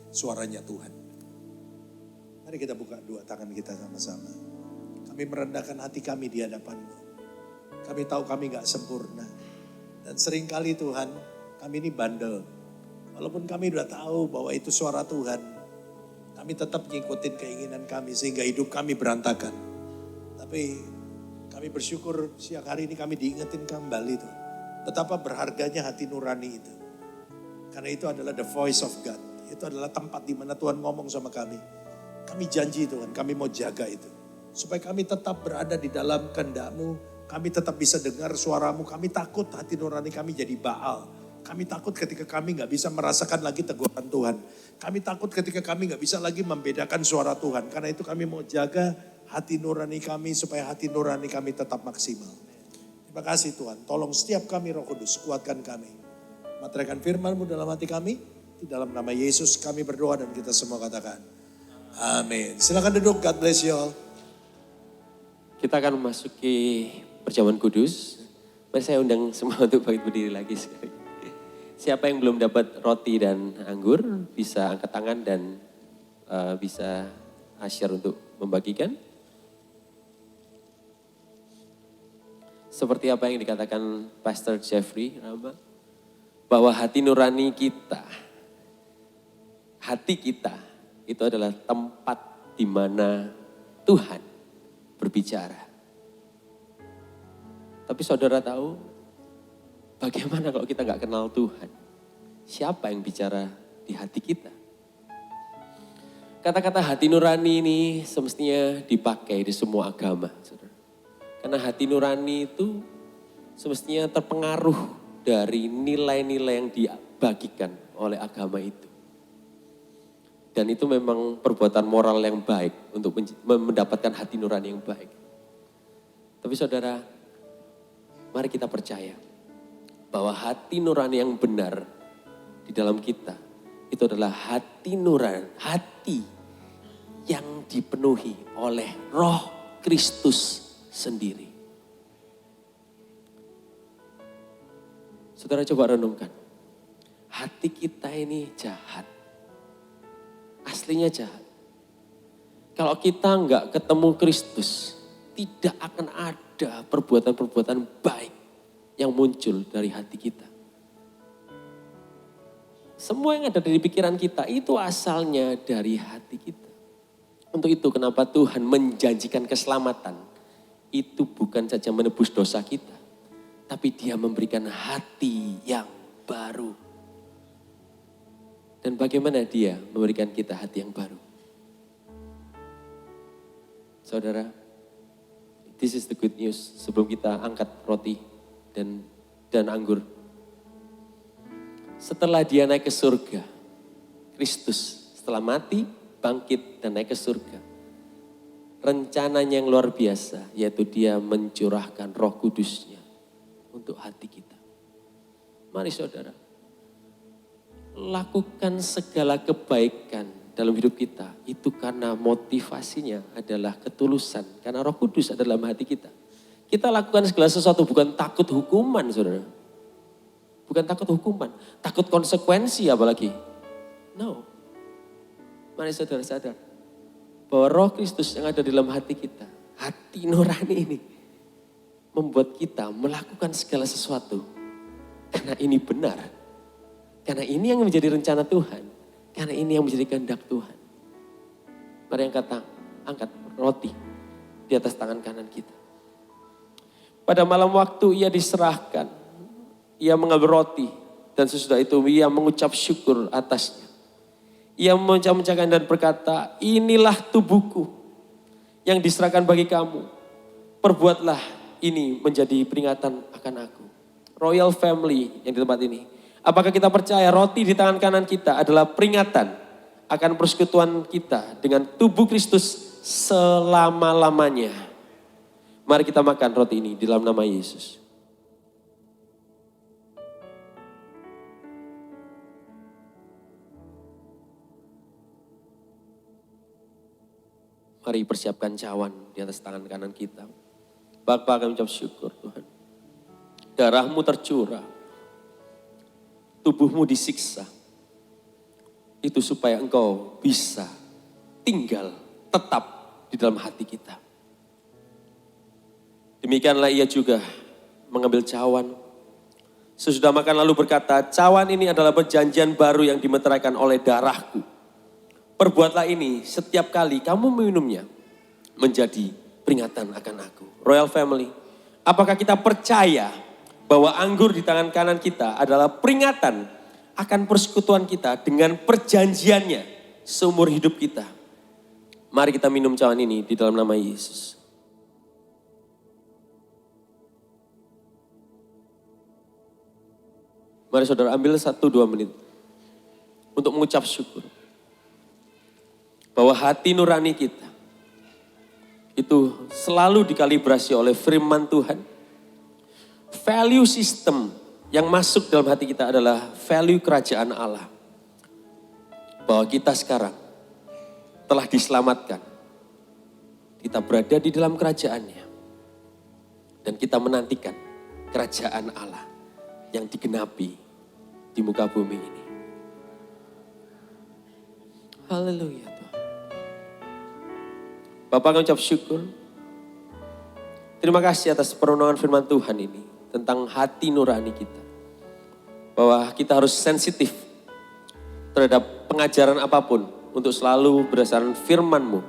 suaranya Tuhan. Mari kita buka dua tangan kita sama-sama. Kami merendahkan hati kami di hadapan-Mu. Kami tahu kami gak sempurna. Dan seringkali Tuhan, kami ini bandel. Walaupun kami udah tahu bahwa itu suara Tuhan. Kami tetap ngikutin keinginan kami sehingga hidup kami berantakan. Tapi kami bersyukur siang hari ini kami diingetin kembali Tuhan. Betapa berharganya hati nurani itu. Karena itu adalah the voice of God. Itu adalah tempat di mana Tuhan ngomong sama kami. Kami janji Tuhan, kami mau jaga itu. Supaya kami tetap berada di dalam kehendak-Mu. Kami tetap bisa dengar suara-Mu. Kami takut hati nurani kami jadi Baal. Kami takut ketika kami gak bisa merasakan lagi teguran Tuhan. Kami takut ketika kami gak bisa lagi membedakan suara Tuhan. Karena itu kami mau jaga hati nurani kami supaya hati nurani kami tetap maksimal. Terima kasih Tuhan. Tolong setiap kami Roh Kudus, kuatkan kami. Materaikan firman-Mu dalam hati kami. Di dalam nama Yesus kami berdoa dan kita semua katakan. Amin. Silakan duduk. God bless you all. Kita akan memasuki perjamuan kudus. Mari saya undang semua untuk bangkit berdiri lagi sekali. Siapa yang belum dapat roti dan anggur bisa angkat tangan dan bisa share untuk membagikan. Seperti apa yang dikatakan Pastor Jeffrey Rama, bahwa hati nurani kita, hati kita itu adalah tempat di mana Tuhan berbicara. Tapi saudara tahu, bagaimana kalau kita gak kenal Tuhan? Siapa yang bicara di hati kita? Kata-kata hati nurani ini semestinya dipakai di semua agama. Saudara. Karena hati nurani itu semestinya terpengaruh dari nilai-nilai yang dibagikan oleh agama itu. Dan itu memang perbuatan moral yang baik untuk mendapatkan hati nurani yang baik. Tapi saudara, mari kita percaya bahwa hati nurani yang benar di dalam kita itu adalah hati nurani, hati yang dipenuhi oleh Roh Kristus sendiri. Saudara coba renungkan, hati kita ini jahat, aslinya jahat. Kalau kita enggak ketemu Kristus, tidak akan ada perbuatan-perbuatan baik yang muncul dari hati kita. Semua yang ada di pikiran kita itu asalnya dari hati kita. Untuk itu kenapa Tuhan menjanjikan keselamatan. Itu bukan saja menebus dosa kita, tapi Dia memberikan hati yang baru. Dan bagaimana Dia memberikan kita hati yang baru? Saudara, this is the good news. Sebelum kita angkat roti dan anggur. Setelah Dia naik ke surga, Kristus setelah mati, bangkit dan naik ke surga. Rencananya yang luar biasa, yaitu Dia mencurahkan Roh Kudus-Nya untuk hati kita. Mari saudara, lakukan segala kebaikan dalam hidup kita. Itu karena motivasinya adalah ketulusan. Karena Roh Kudus adalah dalam hati kita. Kita lakukan segala sesuatu bukan takut hukuman, saudara. Bukan takut hukuman, takut konsekuensi apalagi. No. Mari saudara sadar bahwa Roh Kristus yang ada di dalam hati kita, hati nurani ini, membuat kita melakukan segala sesuatu. Karena ini benar, Karena ini yang menjadi rencana Tuhan. Karena ini yang menjadi kehendak Tuhan. Mari angkat roti di atas tangan kanan kita. Pada malam waktu ia diserahkan. Ia mengambil roti. Dan sesudah itu ia mengucap syukur atasnya. Ia memecah-mecahkan dan berkata, inilah tubuhku yang diserahkan bagi kamu. Perbuatlah ini menjadi peringatan akan aku. Royal family yang di tempat ini. Apakah kita percaya roti di tangan kanan kita adalah peringatan akan persekutuan kita dengan tubuh Kristus selama-lamanya? Mari kita makan roti ini di dalam nama Yesus. Mari persiapkan cawan di atas tangan kanan kita. Bapa, kami ucap syukur Tuhan. Darahmu tercurah. Tubuhmu disiksa. Itu supaya engkau bisa tinggal tetap di dalam hati kita. Demikianlah ia juga mengambil cawan. Sesudah makan lalu berkata, cawan ini adalah perjanjian baru yang dimeteraikan oleh darahku. Perbuatlah ini setiap kali kamu meminumnya menjadi peringatan akan aku. Royal family, apakah kita percaya bahwa anggur di tangan kanan kita adalah peringatan akan persekutuan kita dengan perjanjiannya seumur hidup kita? Mari kita minum cawan ini di dalam nama Yesus. Mari saudara ambil 1-2 menit untuk mengucap syukur. Bahwa hati nurani kita itu selalu dikalibrasi oleh firman Tuhan. Value system yang masuk dalam hati kita adalah value kerajaan Allah. Bahwa kita sekarang telah diselamatkan. Kita berada di dalam kerajaannya. Dan kita menantikan kerajaan Allah yang digenapi di muka bumi ini. Haleluya Tuhan. Bapak kami ucap syukur. Terima kasih atas perenungan firman Tuhan ini. Tentang hati nurani kita. Bahwa kita harus sensitif terhadap pengajaran apapun untuk selalu berdasarkan firman-Mu.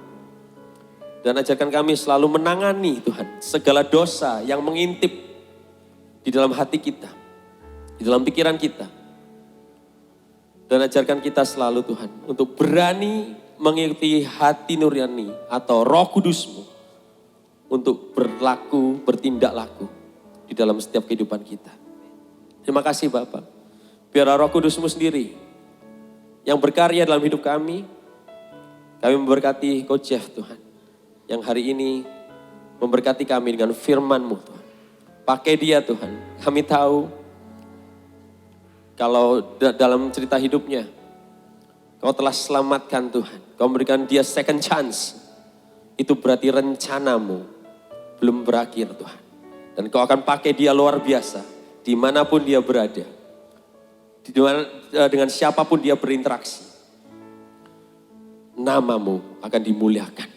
Dan ajarkan kami selalu menangani Tuhan segala dosa yang mengintip di dalam hati kita, di dalam pikiran kita. Dan ajarkan kita selalu Tuhan untuk berani mengikuti hati nurani atau Roh Kudus-Mu untuk berlaku, bertindak laku di dalam setiap kehidupan kita. Terima kasih Bapak. Biar Roh Kudus-Mu sendiri yang berkarya dalam hidup kami. Kami memberkati Coach Jeff Tuhan. Yang hari ini memberkati kami dengan firman-Mu Tuhan. Pakai dia Tuhan. Kami tahu kalau dalam cerita hidupnya Kau telah selamatkan Tuhan. Kau memberikan dia second chance. Itu berarti rencana-Mu belum berakhir Tuhan. Dan Kau akan pakai dia luar biasa. Dimanapun dia berada. Dengan siapapun dia berinteraksi. Nama-Mu akan dimuliakan.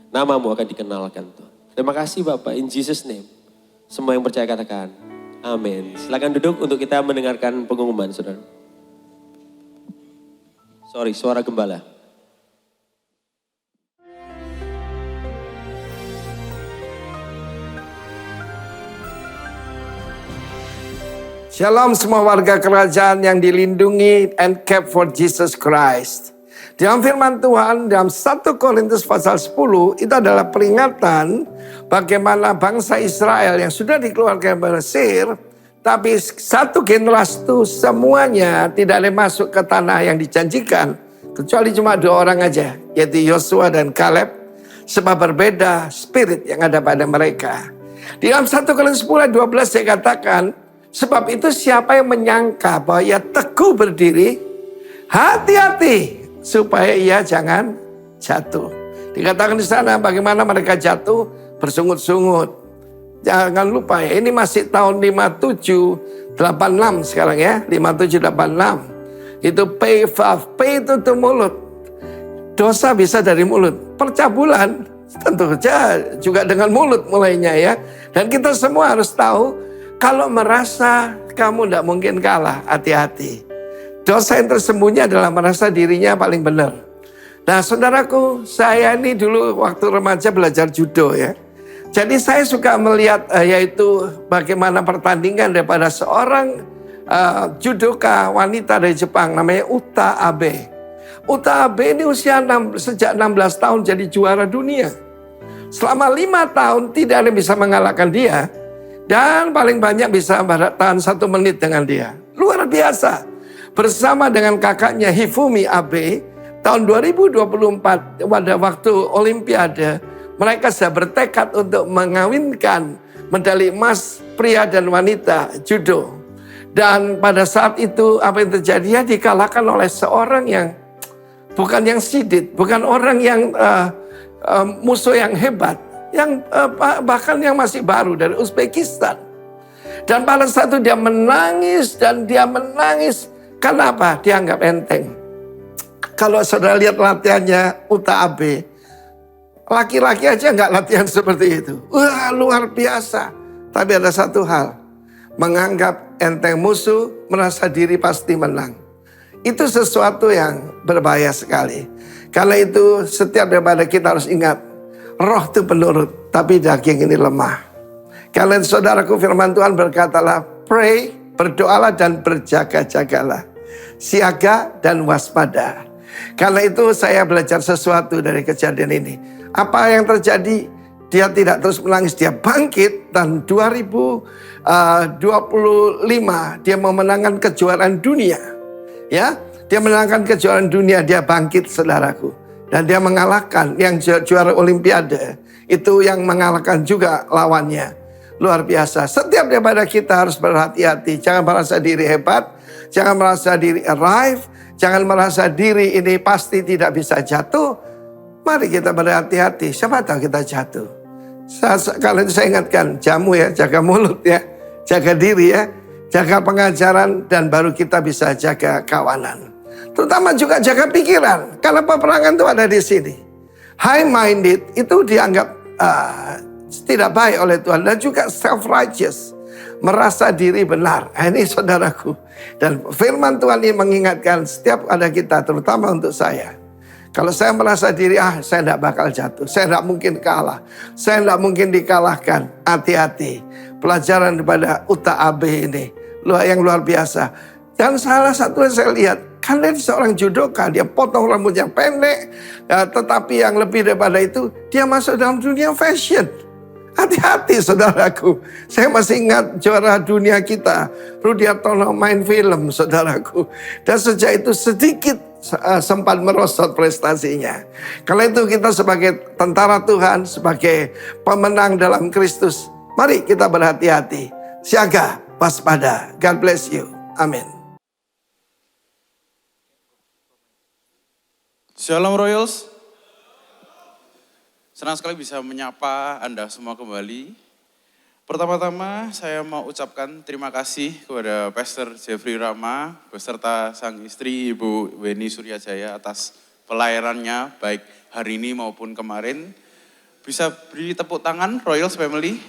Nama-Mu akan dikenalkan Tuhan. Terima kasih Bapak. In Jesus name. Semua yang percaya katakan. Amin. Silakan duduk untuk kita mendengarkan pengumuman saudara. Suara gembala. Shalom semua warga kerajaan yang dilindungi and kept for Jesus Christ. Dalam firman Tuhan dalam 1 Korintus pasal 10 itu adalah peringatan bagaimana bangsa Israel yang sudah dikeluarkan dari Mesir, tapi satu generasi itu semuanya tidak boleh masuk ke tanah yang dijanjikan kecuali cuma 2 orang aja, yaitu Yosua dan Kaleb, sebab berbeda spirit yang ada pada mereka. Di dalam 1 Korintus 10 ayat 12 saya katakan, sebab itu siapa yang menyangka bahwa ia teguh berdiri, hati-hati supaya ia jangan jatuh. Dikatakan di sana bagaimana mereka jatuh bersungut-sungut. Jangan lupa ya, ini masih tahun 5786 sekarang ya, 5786. Itu pay itu tuh mulut. Dosa bisa dari mulut. Percabulan tentu saja juga dengan mulut mulainya ya. Dan kita semua harus tahu kalau merasa kamu tidak mungkin kalah, hati-hati. Dosa yang tersembunyi adalah merasa dirinya paling benar. Nah saudaraku, saya ini dulu waktu remaja belajar judo ya. Jadi saya suka melihat yaitu bagaimana pertandingan daripada seorang judoka wanita dari Jepang namanya Uta Abe. Uta Abe ini sejak 16 tahun jadi juara dunia. Selama 5 tahun tidak ada yang bisa mengalahkan dia. Dan paling banyak bisa tahan 1 menit dengan dia. Luar biasa. Bersama dengan kakaknya Hifumi Abe, tahun 2024 pada waktu Olimpiade, mereka sudah bertekad untuk mengawinkan medali emas pria dan wanita judo. Dan pada saat itu apa yang terjadi? Dia dikalahkan oleh seorang yang bukan yang sidit, bukan orang yang musuh yang hebat, yang bahkan yang masih baru dari Uzbekistan. Dan pada saat itu dia menangis dan dia menangis. Kenapa? Dianggap enteng. Kalau saudara lihat latihannya Uta Abe, laki-laki aja nggak latihan seperti itu. Wah, luar biasa. Tapi ada satu hal, menganggap enteng musuh, merasa diri pasti menang. Itu sesuatu yang berbahaya sekali. Karena itu setiap daripada kita harus ingat, roh itu penurut, tapi daging ini lemah. Karena itu saudaraku, firman Tuhan berkatalah, pray, berdoalah dan berjaga-jagalah. Siaga dan waspada. Karena itu saya belajar sesuatu dari kejadian ini. Apa yang terjadi? Dia tidak terus menangis, dia bangkit dan 2025 dia memenangkan kejuaraan dunia. Ya, dia menangkan kejuaraan dunia, dia bangkit saudaraku. Dan dia mengalahkan yang juara Olimpiade. Itu yang mengalahkan juga lawannya. Luar biasa. Setiap daripada kita harus berhati-hati. Jangan merasa diri hebat. Jangan merasa diri arrive. Jangan merasa diri ini pasti tidak bisa jatuh. Mari kita berhati-hati. Siapa tahu kita jatuh. Kalau itu saya ingatkan. Jamu ya, jaga mulut ya. Jaga diri ya. Jaga pengajaran dan baru kita bisa jaga kawanan. Terutama juga jaga pikiran. Karena peperangan itu ada di sini. High-minded itu dianggap tidak baik oleh Tuhan. Dan juga self-righteous. Merasa diri benar. Ini saudaraku. Dan firman Tuhan ini mengingatkan setiap ada kita, terutama untuk saya. Kalau saya merasa diri, saya tidak bakal jatuh. Saya tidak mungkin kalah. Saya tidak mungkin dikalahkan. Hati-hati. Pelajaran daripada Uta Abe ini. Yang luar biasa. Dan salah satu yang saya lihat. Kan dia seorang judoka. Dia potong rambutnya pendek. Tetapi yang lebih daripada itu. Dia masuk dalam dunia fashion. Hati-hati saudaraku. Saya masih ingat juara dunia kita. Rudi Hartono main film saudaraku. Dan sejak itu sedikit sempat merosot prestasinya. Karena itu kita sebagai tentara Tuhan. Sebagai pemenang dalam Kristus. Mari kita berhati-hati. Siaga, waspada. God bless you. Amin. Shalom Royals. Senang sekali bisa menyapa Anda semua kembali. Pertama-tama saya mau ucapkan terima kasih kepada Pastor Jeffrey Rama beserta sang istri Ibu Weni Suryajaya atas pelayanannya baik hari ini maupun kemarin. Bisa beri tepuk tangan Royals Family.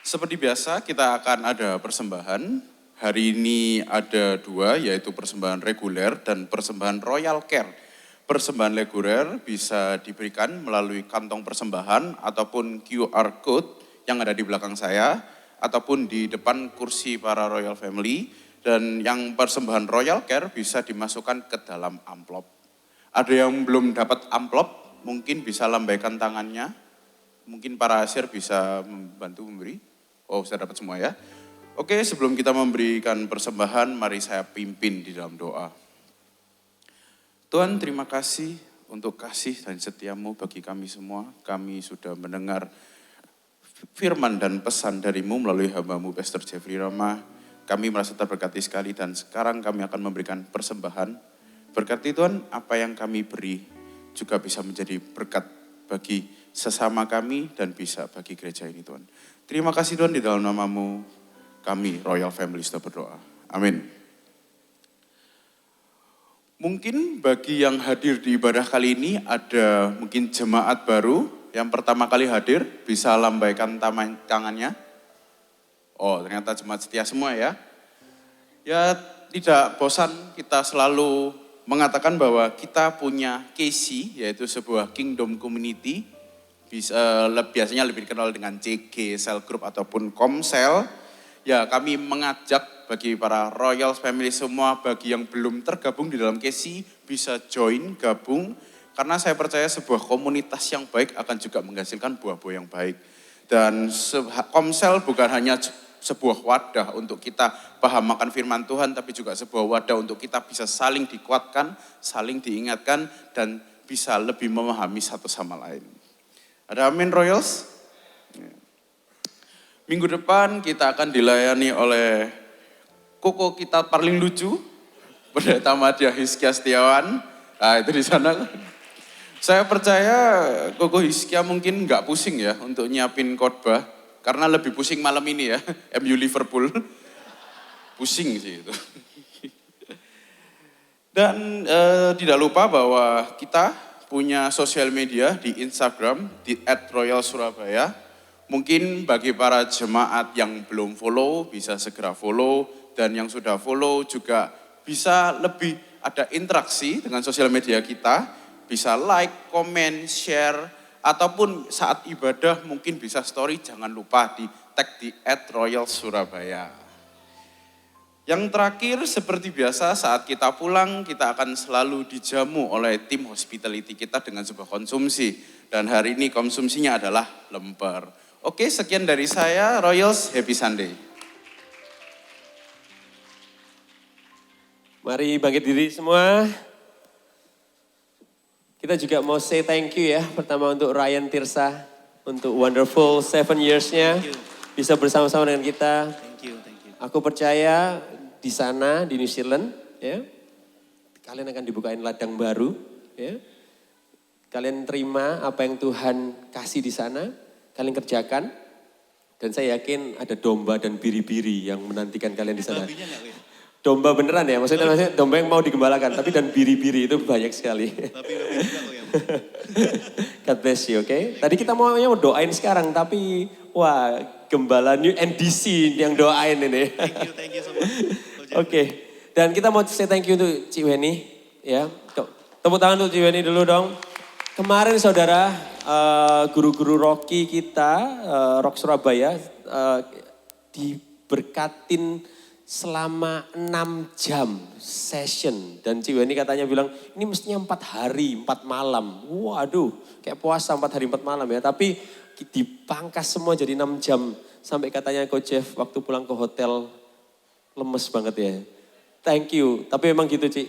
Seperti biasa kita akan ada persembahan. Hari ini ada 2 yaitu persembahan reguler dan persembahan Royal Care. Persembahan reguler bisa diberikan melalui kantong persembahan ataupun QR Code yang ada di belakang saya ataupun di depan kursi para Royal Family. Dan yang persembahan Royal Care bisa dimasukkan ke dalam amplop. Ada yang belum dapat amplop, mungkin bisa lambaikan tangannya. Mungkin para asir bisa membantu memberi. Oh, sudah dapat semua ya. Oke, sebelum kita memberikan persembahan, mari saya pimpin di dalam doa. Tuhan, terima kasih untuk kasih dan setiamu bagi kami semua. Kami sudah mendengar firman dan pesan darimu melalui hamba-Mu Pastor Jeffrey Rama. Kami merasa terberkati sekali dan sekarang kami akan memberikan persembahan. Berkati Tuhan, apa yang kami beri juga bisa menjadi berkat bagi sesama kami dan bisa bagi gereja ini Tuhan. Terima kasih Tuhan, di dalam nama-Mu kami Royal Family sudah berdoa. Amin. Mungkin bagi yang hadir di ibadah kali ini ada mungkin jemaat baru yang pertama kali hadir, bisa lambaikan tangannya. Oh, ternyata jemaat setia semua ya. Ya tidak bosan kita selalu mengatakan bahwa kita punya KC, yaitu sebuah kingdom community, biasanya lebih dikenal dengan CG, cell group ataupun komsel. Ya kami mengajak bagi para Royal Family semua, bagi yang belum tergabung di dalam KC, bisa join, gabung. Karena saya percaya sebuah komunitas yang baik akan juga menghasilkan buah-buah yang baik. Dan komsel bukan hanya sebuah wadah untuk kita paham akan firman Tuhan, tapi juga sebuah wadah untuk kita bisa saling dikuatkan, saling diingatkan, dan bisa lebih memahami satu sama lain. Ada amin Royals? Minggu depan kita akan dilayani oleh koko kita paling lucu, Pendeta Madya Hizkia Setiawan. Nah itu di sana. Saya percaya Koko Hizkia mungkin nggak pusing ya untuk nyiapin khotbah. Karena lebih pusing malam ini ya, MU Liverpool. Pusing sih itu. Dan tidak lupa bahwa kita punya sosial media di Instagram, di @royalsurabaya. Mungkin bagi para jemaat yang belum follow, bisa segera follow. Dan yang sudah follow juga bisa lebih ada interaksi dengan sosial media kita. Bisa like, comment, share, ataupun saat ibadah mungkin bisa story, jangan lupa di tag di @royalsurabaya. Yang terakhir seperti biasa saat kita pulang kita akan selalu dijamu oleh tim hospitality kita dengan sebuah konsumsi. Dan hari ini konsumsinya adalah lemper. Oke, sekian dari saya, Royals, happy Sunday. Mari bangkit diri semua. Kita juga mau say thank you ya, pertama untuk Ryan Tirsa, untuk wonderful 7 years-nya, bisa bersama-sama dengan kita. Thank you. Aku percaya di sana, di New Zealand, ya, kalian akan dibukain ladang baru, ya. Kalian terima apa yang Tuhan kasih di sana, kalian kerjakan, dan saya yakin ada domba dan biri-biri yang menantikan kalian di sana. Domba beneran ya, maksudnya domba yang mau digembalakan, tapi dan biri-biri itu banyak sekali. God bless you, oke? Tadi kita mau doain sekarang, tapi wah gembala New NDC yang doain ini. Thank you so much. Oke, dan kita mau say thank you untuk Ci Weni, ya. Tepuk tangan untuk Ci Weni dulu dong. Kemarin saudara, guru-guru Rocky kita, Rock Surabaya, diberkatin selama 6 jam session. Dan Ci Weni katanya bilang, ini mestinya 4 hari, 4 malam. Waduh, kayak puasa 4 hari, 4 malam ya. Tapi dipangkas semua jadi 6 jam. Sampai katanya Coach Jeff waktu pulang ke hotel, lemes banget ya. Thank you, tapi memang gitu Ci.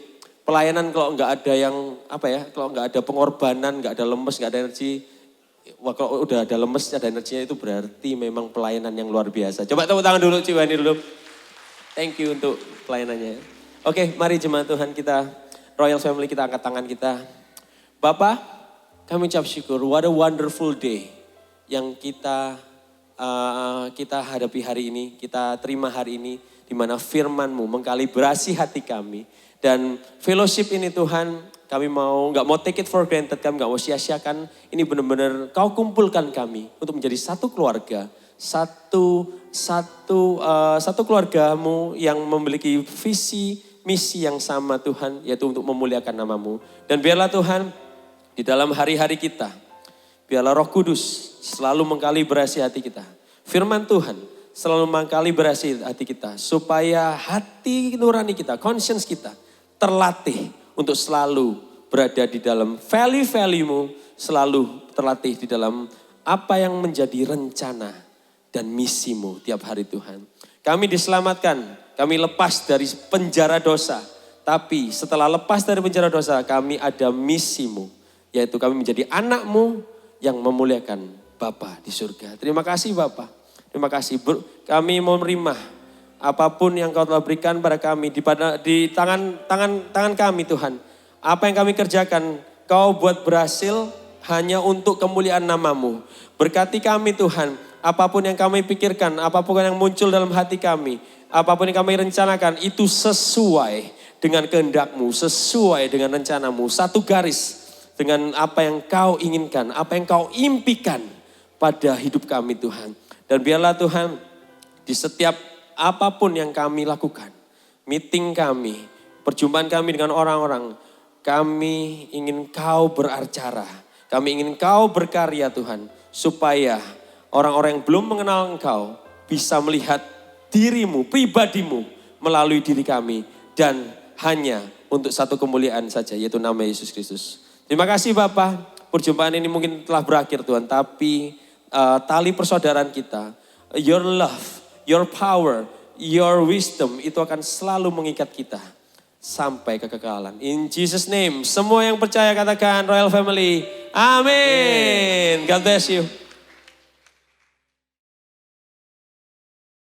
Pelayanan kalau nggak ada yang, kalau nggak ada pengorbanan, nggak ada lemes, nggak ada energi. Wah kalau udah ada lemes, ada energinya itu berarti memang pelayanan yang luar biasa. Coba tepuk tangan dulu Ci Weni dulu. Thank you untuk pelayanannya. Oke, mari jemaat Tuhan kita, Royal Family kita angkat tangan kita. Bapak, kami ucap syukur, what a wonderful day yang kita hadapi hari ini, kita terima hari ini, di mana firman-Mu mengkalibrasi hati kami. Dan fellowship ini Tuhan, kami nggak mau take it for granted, kami nggak mau sia-siakan. Ini benar-benar Kau kumpulkan kami untuk menjadi satu keluarga. Satu keluarga-Mu yang memiliki visi, misi yang sama Tuhan, yaitu untuk memuliakan nama-Mu. Dan biarlah Tuhan, di dalam hari-hari kita, biarlah Roh Kudus selalu mengkalibrasi hati kita. Firman Tuhan selalu mengkalibrasi hati kita, supaya hati nurani kita, conscience kita, terlatih untuk selalu berada di dalam value-value-Mu, selalu terlatih di dalam apa yang menjadi rencana dan misimu tiap hari Tuhan. Kami diselamatkan, kami lepas dari penjara dosa. Tapi setelah lepas dari penjara dosa, kami ada misimu. Yaitu kami menjadi anakmu yang memuliakan Bapa di surga. Terima kasih Bapa. Terima kasih. Kami mau menerima apapun yang Kau telah berikan pada kami. Di tangan kami Tuhan. Apa yang kami kerjakan, Kau buat berhasil hanya untuk kemuliaan nama-Mu. Berkati kami Tuhan. Apapun yang kami pikirkan, apapun yang muncul dalam hati kami, apapun yang kami rencanakan, itu sesuai dengan kehendak-Mu, sesuai dengan rencana-Mu. Satu garis dengan apa yang Kau inginkan, apa yang Kau impikan pada hidup kami Tuhan. Dan biarlah Tuhan, di setiap apapun yang kami lakukan, meeting kami, perjumpaan kami dengan orang-orang. Kami ingin Kau beracara, kami ingin Kau berkarya Tuhan, supaya orang-orang yang belum mengenal Engkau bisa melihat dirimu, pribadimu melalui diri kami. Dan hanya untuk satu kemuliaan saja, yaitu nama Yesus Kristus. Terima kasih Bapa, perjumpaan ini mungkin telah berakhir Tuhan, tapi tali persaudaraan kita, your love, your power, your wisdom itu akan selalu mengikat kita sampai kekekalan. In Jesus name, semua yang percaya katakan Royal Family, amin. God bless you.